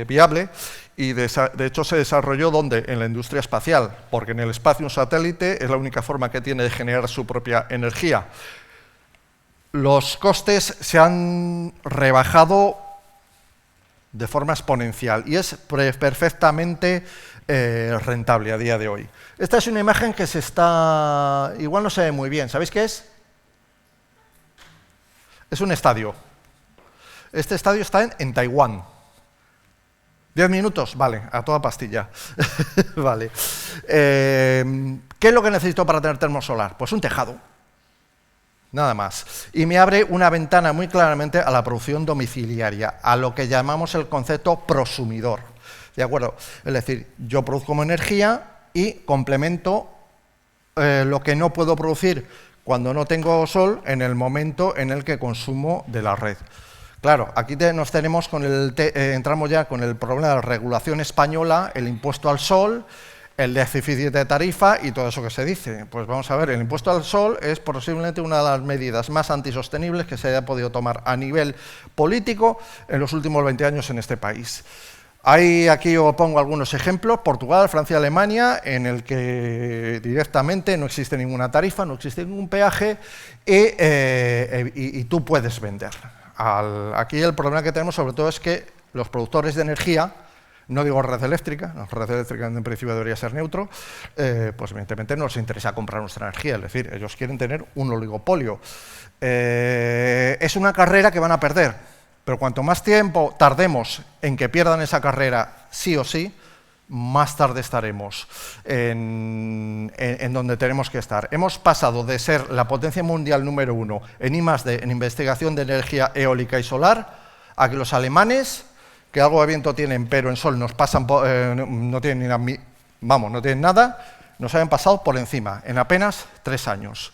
C: viable. Y de hecho se desarrolló ¿dónde? En la industria espacial, porque en el espacio un satélite es la única forma que tiene de generar su propia energía. Los costes se han rebajado de forma exponencial y es perfectamente rentable a día de hoy. Esta es una imagen que igual no se ve muy bien, ¿sabéis qué es? Es un estadio. Este estadio está en Taiwán. 10 minutos, vale, a toda pastilla. Vale. ¿Qué es lo que necesito para tener termosolar? Pues un tejado, nada más. Y me abre una ventana muy claramente a la producción domiciliaria, a lo que llamamos el concepto prosumidor. ¿De acuerdo? Es decir, yo produzco como energía y complemento lo que no puedo producir cuando no tengo sol en el momento en el que consumo de la red. Claro, aquí entramos ya con el problema de la regulación española, el impuesto al sol, el déficit de tarifa y todo eso que se dice. Pues vamos a ver, el impuesto al sol es posiblemente una de las medidas más antisostenibles que se haya podido tomar a nivel político en los últimos 20 años en este país. Aquí os pongo algunos ejemplos: Portugal, Francia, Alemania, en el que directamente no existe ninguna tarifa, no existe ningún peaje y tú puedes vender. Aquí el problema que tenemos sobre todo es que los productores de energía, no digo red eléctrica, la red eléctrica en principio debería ser neutro, pues evidentemente no les interesa comprar nuestra energía, es decir, ellos quieren tener un oligopolio. Es una carrera que van a perder, pero cuanto más tiempo tardemos en que pierdan esa carrera sí o sí, más tarde estaremos en donde tenemos que estar. Hemos pasado de ser la potencia mundial número 1 en I+D, en investigación de energía eólica y solar, a que los alemanes, que algo de viento tienen, pero en sol nos pasan, no tienen no tienen nada, nos habían pasado por encima en apenas 3 años.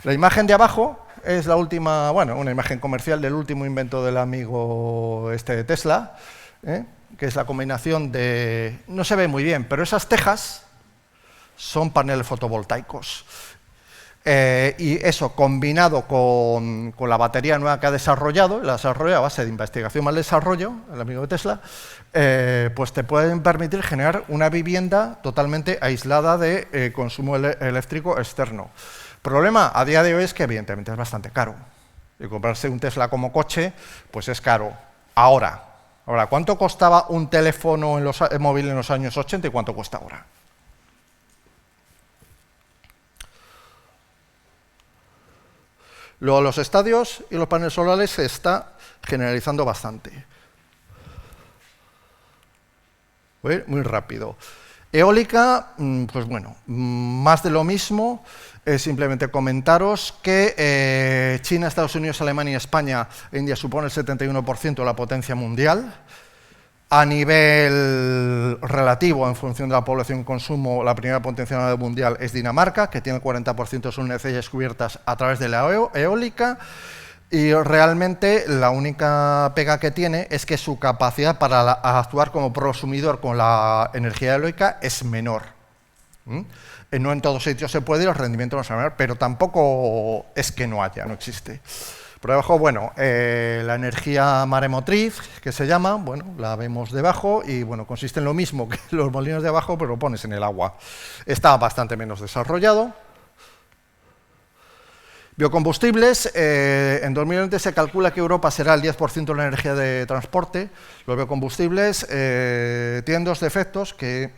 C: La imagen de abajo es la última, bueno, una imagen comercial del último invento del amigo de Tesla, que es la combinación de, no se ve muy bien, pero esas tejas son paneles fotovoltaicos. Y eso, combinado con la batería nueva que ha desarrollado, la desarrolla a base de investigación más desarrollo, el amigo de Tesla, pues te pueden permitir generar una vivienda totalmente aislada de consumo eléctrico externo. Problema a día de hoy es que evidentemente es bastante caro. Y comprarse un Tesla como coche, pues es caro. Ahora, ¿cuánto costaba un teléfono móvil en los años 80 y cuánto cuesta ahora? Luego, los estadios y los paneles solares se está generalizando bastante. Voy a ir muy rápido. Eólica, pues bueno, más de lo mismo. Simplemente comentaros que China, Estados Unidos, Alemania y España, India supone el 71% de la potencia mundial. A nivel relativo, en función de la población y consumo, la primera potencia mundial es Dinamarca, que tiene el 40% de sus necesidades cubiertas a través de la eólica, y realmente la única pega que tiene es que su capacidad para actuar como prosumidor con la energía eólica es menor. No en todos sitios se puede y los rendimientos no son menores, pero tampoco es que no haya, no existe. Por debajo, bueno, la energía maremotriz, que se llama, bueno, la vemos debajo y, bueno, consiste en lo mismo que los molinos de abajo, pero lo pones en el agua. Está bastante menos desarrollado. Biocombustibles, en 2020 se calcula que Europa será el 10% de la energía de transporte. Los biocombustibles tienen dos defectos, que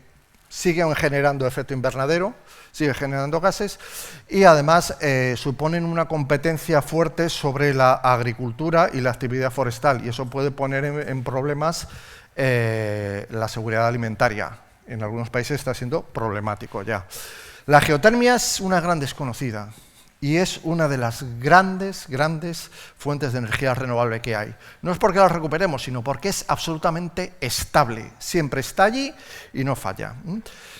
C: siguen generando efecto invernadero, siguen generando gases y además suponen una competencia fuerte sobre la agricultura y la actividad forestal, y eso puede poner en problemas la seguridad alimentaria. En algunos países está siendo problemático ya. La geotermia es una gran desconocida y es una de las grandes fuentes de energía renovable que hay. No es porque la recuperemos, sino porque es absolutamente estable. Siempre está allí y no falla.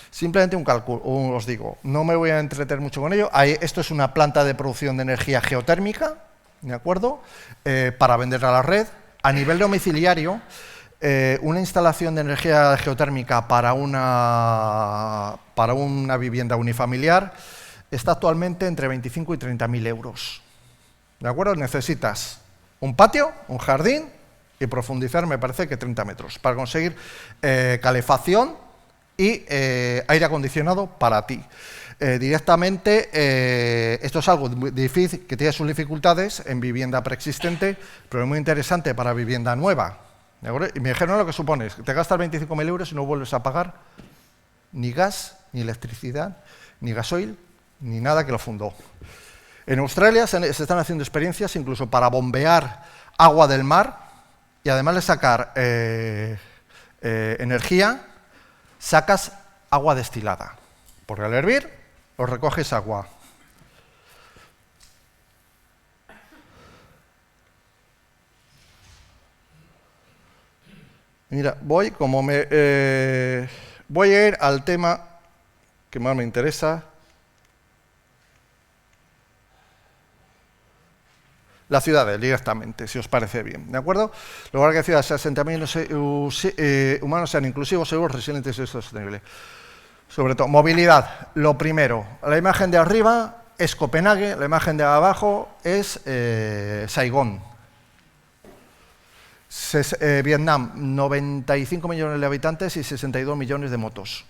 C: Simplemente un cálculo, os digo, no me voy a entretener mucho con ello. Esto es una planta de producción de energía geotérmica, ¿de acuerdo? Para vender a la red. A nivel domiciliario, una instalación de energía geotérmica para una vivienda unifamiliar está actualmente entre 25 y 30.000 euros. ¿De acuerdo? Necesitas un patio, un jardín y profundizar, me parece que 30 metros, para conseguir calefacción y aire acondicionado para ti. Directamente, esto es algo difícil, que tiene sus dificultades en vivienda preexistente, pero es muy interesante para vivienda nueva. ¿De acuerdo? Y me dijeron lo que supone, te gastas 25.000 euros y no vuelves a pagar ni gas, ni electricidad, ni gasoil, ni nada que lo fundó. En Australia se están haciendo experiencias incluso para bombear agua del mar y además de sacar energía, sacas agua destilada, porque al hervir os recoges agua. Mira, voy a ir al tema que más me interesa. Las ciudades, directamente, si os parece bien, ¿de acuerdo? Lograr que ciudades y asentamientos humanos sean inclusivos, seguros, resilientes y sostenibles. Sobre todo, movilidad, lo primero. La imagen de arriba es Copenhague, la imagen de abajo es Saigón. Vietnam, 95 millones de habitantes y 62 millones de motos.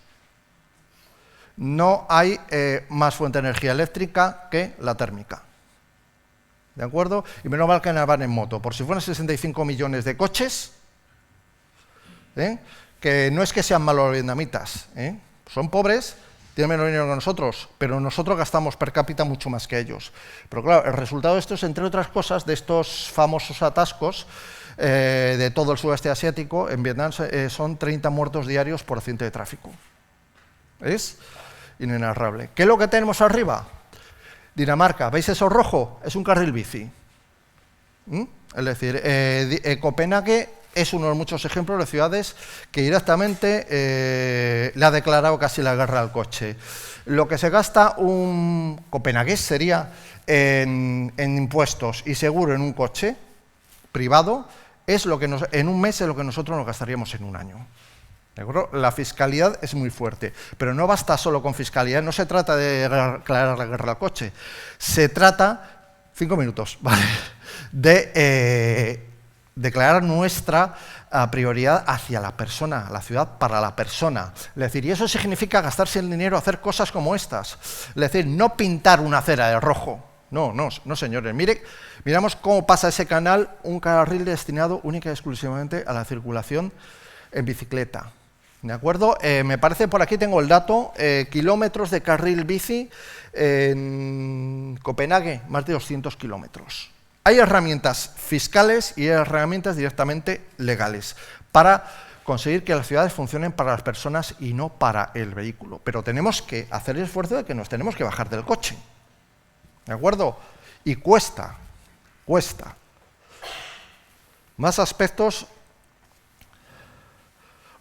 C: No hay más fuente de energía eléctrica que la térmica. ¿De acuerdo? Y menos mal que van en moto. Por si fueran 65 millones de coches, que no es que sean malos los vietnamitas, son pobres, tienen menos dinero que nosotros, pero nosotros gastamos per cápita mucho más que ellos. Pero claro, el resultado de esto es, entre otras cosas, de estos famosos atascos de todo el sudeste asiático. En Vietnam son 30 muertos diarios por accidente de tráfico. Es inenarrable. ¿Qué es lo que tenemos arriba? Dinamarca, ¿veis eso rojo? Es un carril bici. Es decir, Copenhague es uno de los muchos ejemplos de ciudades que directamente le ha declarado casi la guerra al coche. Lo que se gasta un copenhagués sería en impuestos y seguro en un coche privado, es lo que en un mes es lo que nosotros nos gastaríamos en un año. ¿De acuerdo? La fiscalidad es muy fuerte, pero no basta solo con fiscalidad, no se trata de declarar la guerra al coche, se trata, 5 minutos, ¿vale?, de declarar nuestra prioridad hacia la persona, la ciudad para la persona. Es decir, y eso significa gastarse el dinero, hacer cosas como estas. Es decir, no pintar una acera de rojo. No, señores. Miramos cómo pasa ese canal, un carril destinado única y exclusivamente a la circulación en bicicleta. ¿De acuerdo? Me parece, por aquí tengo el dato, kilómetros de carril bici en Copenhague, más de 200 kilómetros. Hay herramientas fiscales y herramientas directamente legales para conseguir que las ciudades funcionen para las personas y no para el vehículo. Pero tenemos que hacer el esfuerzo de que nos tenemos que bajar del coche. ¿De acuerdo? Y cuesta. Más aspectos.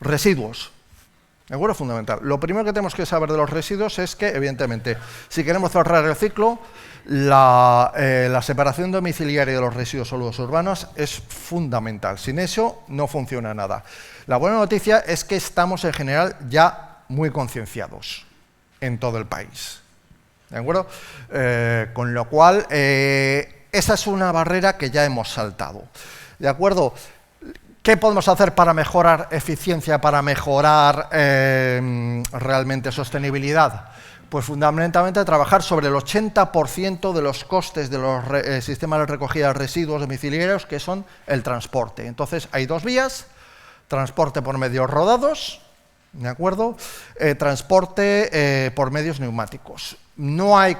C: Residuos. ¿De acuerdo? Fundamental. Lo primero que tenemos que saber de los residuos es que, evidentemente, si queremos cerrar el ciclo, la separación domiciliaria de los residuos sólidos urbanos es fundamental. Sin eso no funciona nada. La buena noticia es que estamos en general ya muy concienciados en todo el país. ¿De acuerdo? Con lo cual, esa es una barrera que ya hemos saltado. ¿De acuerdo? ¿Qué podemos hacer para mejorar eficiencia, para mejorar realmente sostenibilidad? Pues fundamentalmente trabajar sobre el 80% de los costes de los sistemas de recogida de residuos domiciliarios, que son el transporte. Entonces, hay dos vías: transporte por medios rodados, ¿de acuerdo? Transporte por medios neumáticos. No hay,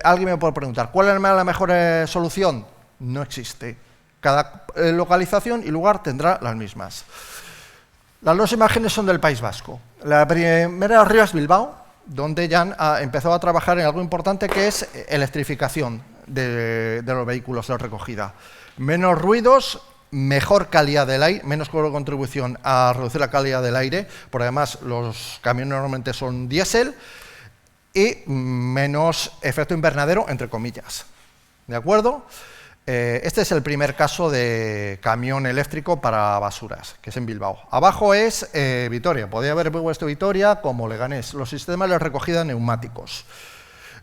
C: alguien me puede preguntar, ¿cuál es la mejor solución? No existe. Cada localización y lugar tendrá las mismas. Las dos imágenes son del País Vasco. La primera de arriba es Bilbao, donde ya han empezado a trabajar en algo importante, que es electrificación de los vehículos de recogida. Menos ruidos, mejor calidad del aire, menos contribución a reducir la calidad del aire, porque además los camiones normalmente son diésel, y menos efecto invernadero, entre comillas. ¿De acuerdo? Este es el primer caso de camión eléctrico para basuras, que es en Bilbao. Abajo es Vitoria. Podría haber puesto Vitoria como Leganés. Los sistemas de recogida neumáticos.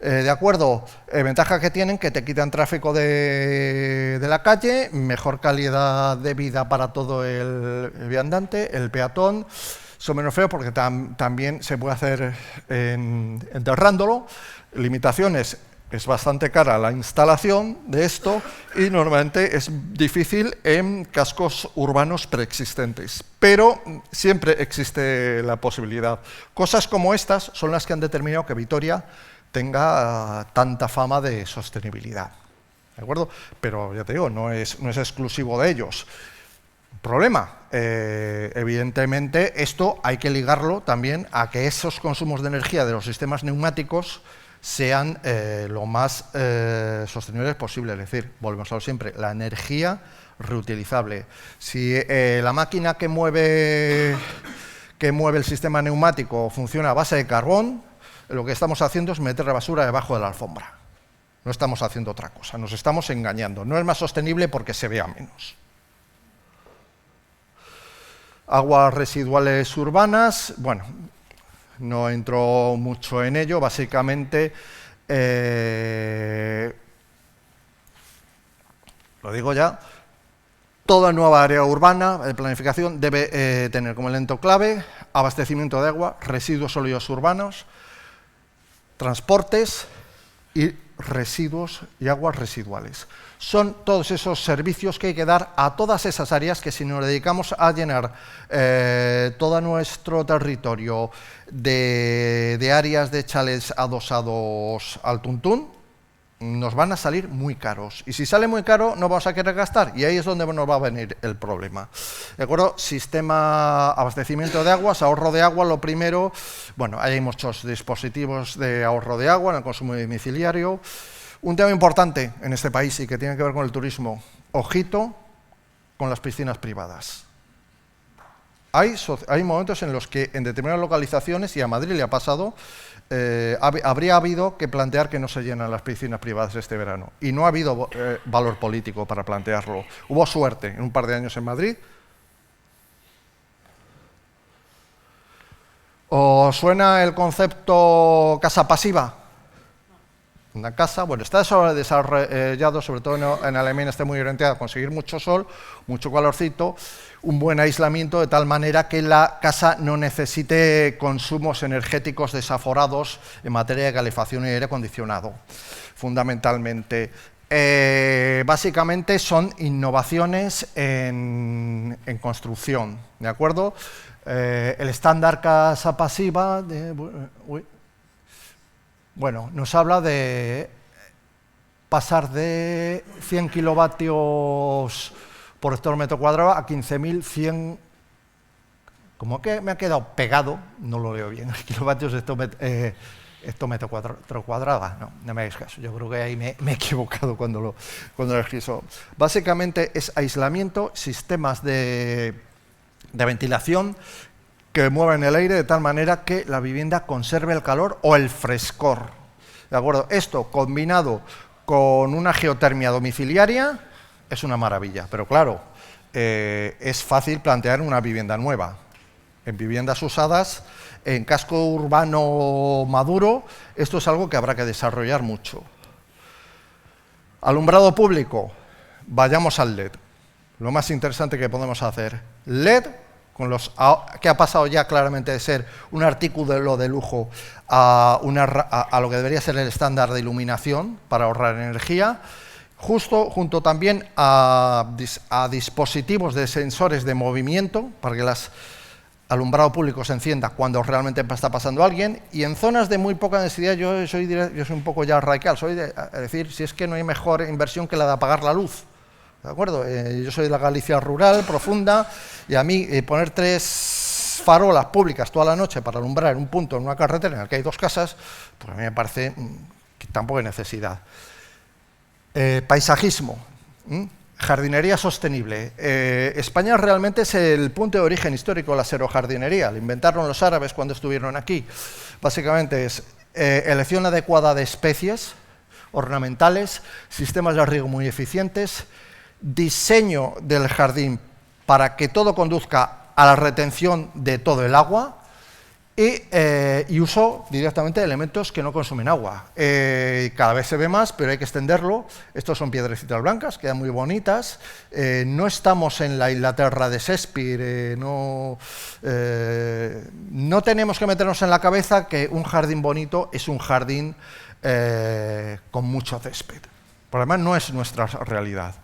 C: De acuerdo, ventaja que tienen, que te quitan tráfico de la calle, mejor calidad de vida para todo el viandante, el peatón. Son menos feos porque también se puede hacer enterrándolo. Limitaciones: es bastante cara la instalación de esto y normalmente es difícil en cascos urbanos preexistentes. Pero siempre existe la posibilidad. Cosas como estas son las que han determinado que Vitoria tenga tanta fama de sostenibilidad. ¿De acuerdo? Pero ya te digo, no es exclusivo de ellos. Problema, evidentemente esto hay que ligarlo también a que esos consumos de energía de los sistemas neumáticos sean lo más sostenibles posible. Es decir, volvemos a lo siempre, la energía reutilizable. Si la máquina que mueve el sistema neumático funciona a base de carbón, lo que estamos haciendo es meter la basura debajo de la alfombra. No estamos haciendo otra cosa, nos estamos engañando. No es más sostenible porque se vea menos. Aguas residuales urbanas, bueno, no entro mucho en ello, básicamente, lo digo ya, toda nueva área urbana de planificación debe tener como elemento clave abastecimiento de agua, residuos sólidos urbanos, transportes y residuos y aguas residuales. Son todos esos servicios que hay que dar a todas esas áreas que, si nos dedicamos a llenar todo nuestro territorio de áreas de chalets adosados al tuntún, nos van a salir muy caros. Y si sale muy caro, no vamos a querer gastar, y ahí es donde nos va a venir el problema. ¿De acuerdo? Sistema abastecimiento de aguas, ahorro de agua, lo primero. Bueno, hay muchos dispositivos de ahorro de agua en el consumo domiciliario. Un tema importante en este país y que tiene que ver con el turismo, ojito con las piscinas privadas. Hay momentos en los que en determinadas localizaciones, y a Madrid le ha pasado, habría habido que plantear que no se llenan las piscinas privadas este verano. Y no ha habido valor político para plantearlo. Hubo suerte en un par de años en Madrid. ¿Os suena el concepto casa pasiva? Una casa, bueno, está desarrollado, sobre todo en Alemania, está muy orientado a conseguir mucho sol, mucho calorcito, un buen aislamiento, de tal manera que la casa no necesite consumos energéticos desaforados en materia de calefacción y aire acondicionado, fundamentalmente. Básicamente son innovaciones en construcción, ¿de acuerdo? El estándar casa pasiva, bueno, nos habla de pasar de 100 kilovatios por hectómetro metro cuadrado a 15.100, como que me ha quedado pegado, no lo leo bien, kilovatios hectómetro cuadrado, no me hagáis caso, yo creo que ahí me he equivocado cuando lo escribo. Básicamente es aislamiento, sistemas de ventilación que mueven el aire de tal manera que la vivienda conserve el calor o el frescor. ¿De acuerdo? Esto combinado con una geotermia domiciliaria es una maravilla, pero claro, es fácil plantear una vivienda nueva. En viviendas usadas, en casco urbano maduro, esto es algo que habrá que desarrollar mucho. Alumbrado público, vayamos al LED. Lo más interesante que podemos hacer. LED, que ha pasado ya claramente de ser un artículo de lujo a lo que debería ser el estándar de iluminación para ahorrar energía, junto también a dispositivos de sensores de movimiento, para que el alumbrado público se encienda cuando realmente está pasando alguien, y en zonas de muy poca densidad, yo soy un poco ya radical, es decir, si es que no hay mejor inversión que la de apagar la luz. ¿De acuerdo? Yo soy de la Galicia rural, profunda, y a mí poner 3 farolas públicas toda la noche para alumbrar un punto en una carretera en la que hay 2 casas, pues a mí me parece que tampoco hay necesidad. Paisajismo, jardinería sostenible. España realmente es el punto de origen histórico de la xerojardinería, lo inventaron los árabes cuando estuvieron aquí. Básicamente es elección adecuada de especies ornamentales, sistemas de riego muy eficientes, diseño del jardín para que todo conduzca a la retención de todo el agua y uso directamente de elementos que no consumen agua. Cada vez se ve más, pero hay que extenderlo. Estos son piedrecitas blancas, quedan muy bonitas. No estamos en la Inglaterra de Shakespeare, no tenemos que meternos en la cabeza que un jardín bonito es un jardín con mucho césped. Por además no es nuestra realidad.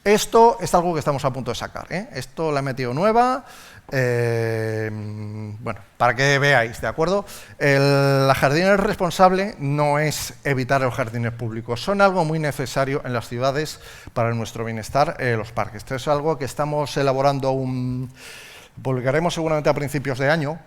C: Esto es algo que estamos a punto de sacar, Esto la he metido nueva, bueno, para que veáis, ¿de acuerdo? La jardinería responsable no es evitar los jardines públicos, son algo muy necesario en las ciudades para nuestro bienestar, los parques. Esto es algo que estamos elaborando, publicaremos seguramente a principios de año,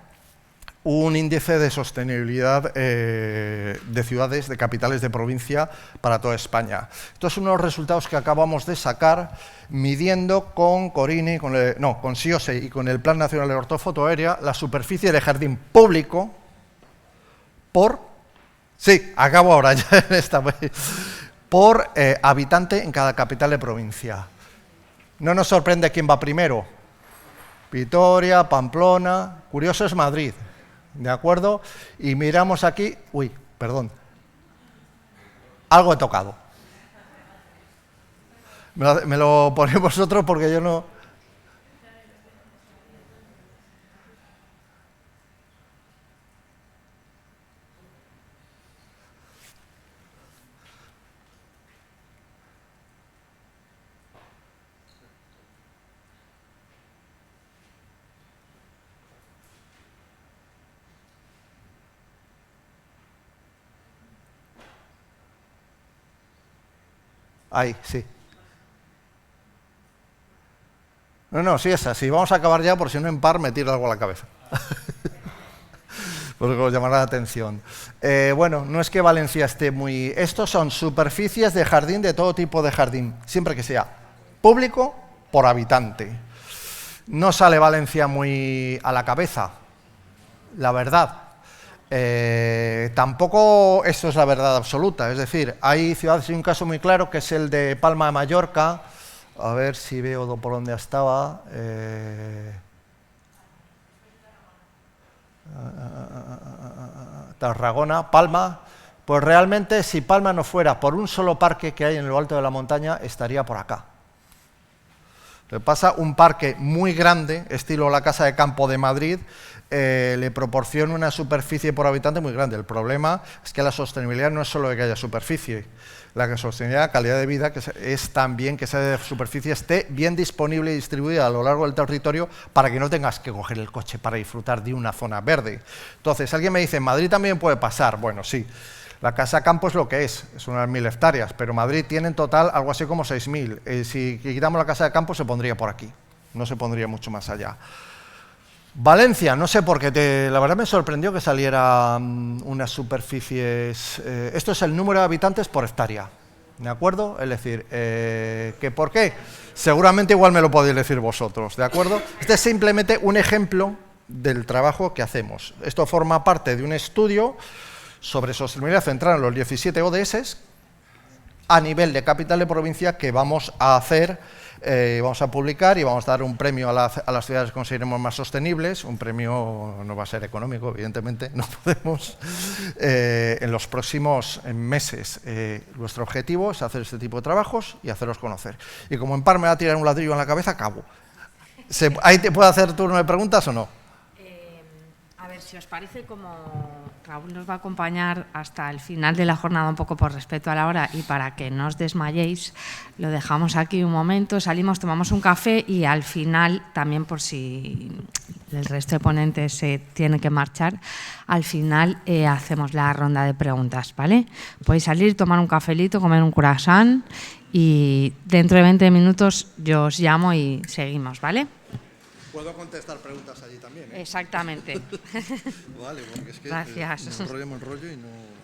C: un índice de sostenibilidad de ciudades, de capitales de provincia para toda España. Estos son unos resultados que acabamos de sacar midiendo con Corini, con SIOSE y con el Plan Nacional de Ortofoto Aérea la superficie de jardín público por habitante en cada capital de provincia. No nos sorprende quién va primero. Vitoria, Pamplona, curioso es Madrid. ¿De acuerdo? Y miramos aquí... Uy, perdón. Algo he tocado. Me lo ponéis vosotros porque yo no... Ahí, sí. No, sí es así. Vamos a acabar ya, por si no en par me tiro algo a la cabeza. Porque os llamará la atención. Bueno, no es que Valencia esté muy... Estos son superficies de jardín, de todo tipo de jardín, siempre que sea público por habitante. No sale Valencia muy a la cabeza, la verdad. Tampoco esto es la verdad absoluta, es decir, hay ciudades, hay un caso muy claro que es el de Palma de Mallorca, a ver si veo por dónde estaba, Tarragona, Palma. Pues realmente si Palma no fuera por un solo parque que hay en lo alto de la montaña, estaría por acá. Le pasa un parque muy grande, estilo la Casa de Campo de Madrid, le proporciona una superficie por habitante muy grande. El problema es que la sostenibilidad no es solo de que haya superficie, la sostenibilidad, la calidad de vida, que es también que esa superficie esté bien disponible y distribuida a lo largo del territorio para que no tengas que coger el coche para disfrutar de una zona verde. Entonces, alguien me dice, ¿en Madrid también puede pasar? Bueno, sí. La Casa Campo es lo que es unas 1000 hectáreas, pero Madrid tiene en total algo así como 6000. Si quitamos la Casa de Campo se pondría por aquí, no se pondría mucho más allá. Valencia, no sé por qué, la verdad me sorprendió que salieran unas superficies, esto es el número de habitantes por hectárea, ¿de acuerdo? Es decir, ¿que por qué? Seguramente igual me lo podéis decir vosotros, ¿de acuerdo? Este es simplemente un ejemplo del trabajo que hacemos. Esto forma parte de un estudio sobre sostenibilidad centrada en los 17 ODS a nivel de capital de provincia que vamos a hacer, vamos a publicar y vamos a dar un premio a las ciudades que consideremos más sostenibles. Un premio no va a ser económico, evidentemente, no podemos, en los próximos meses. Nuestro objetivo es hacer este tipo de trabajos y hacerlos conocer. Y como en par me va a tirar un ladrillo en la cabeza, acabo. ¿Ahí te puedo hacer turno de preguntas o no?
A: A ver, si os parece, como Raúl nos va a acompañar hasta el final de la jornada, un poco por respeto a la hora y para que no os desmayéis, lo dejamos aquí un momento, salimos, tomamos un café y al final, también por si el resto de ponentes se tienen que marchar, al final hacemos la ronda de preguntas, ¿vale? Podéis salir, tomar un cafelito, comer un croissant y dentro de 20 minutos yo os llamo y seguimos, ¿vale?
C: Puedo contestar preguntas allí también, ¿eh?
A: Exactamente.
C: Vale, porque es que
A: Gracias.
C: me enrollo y no...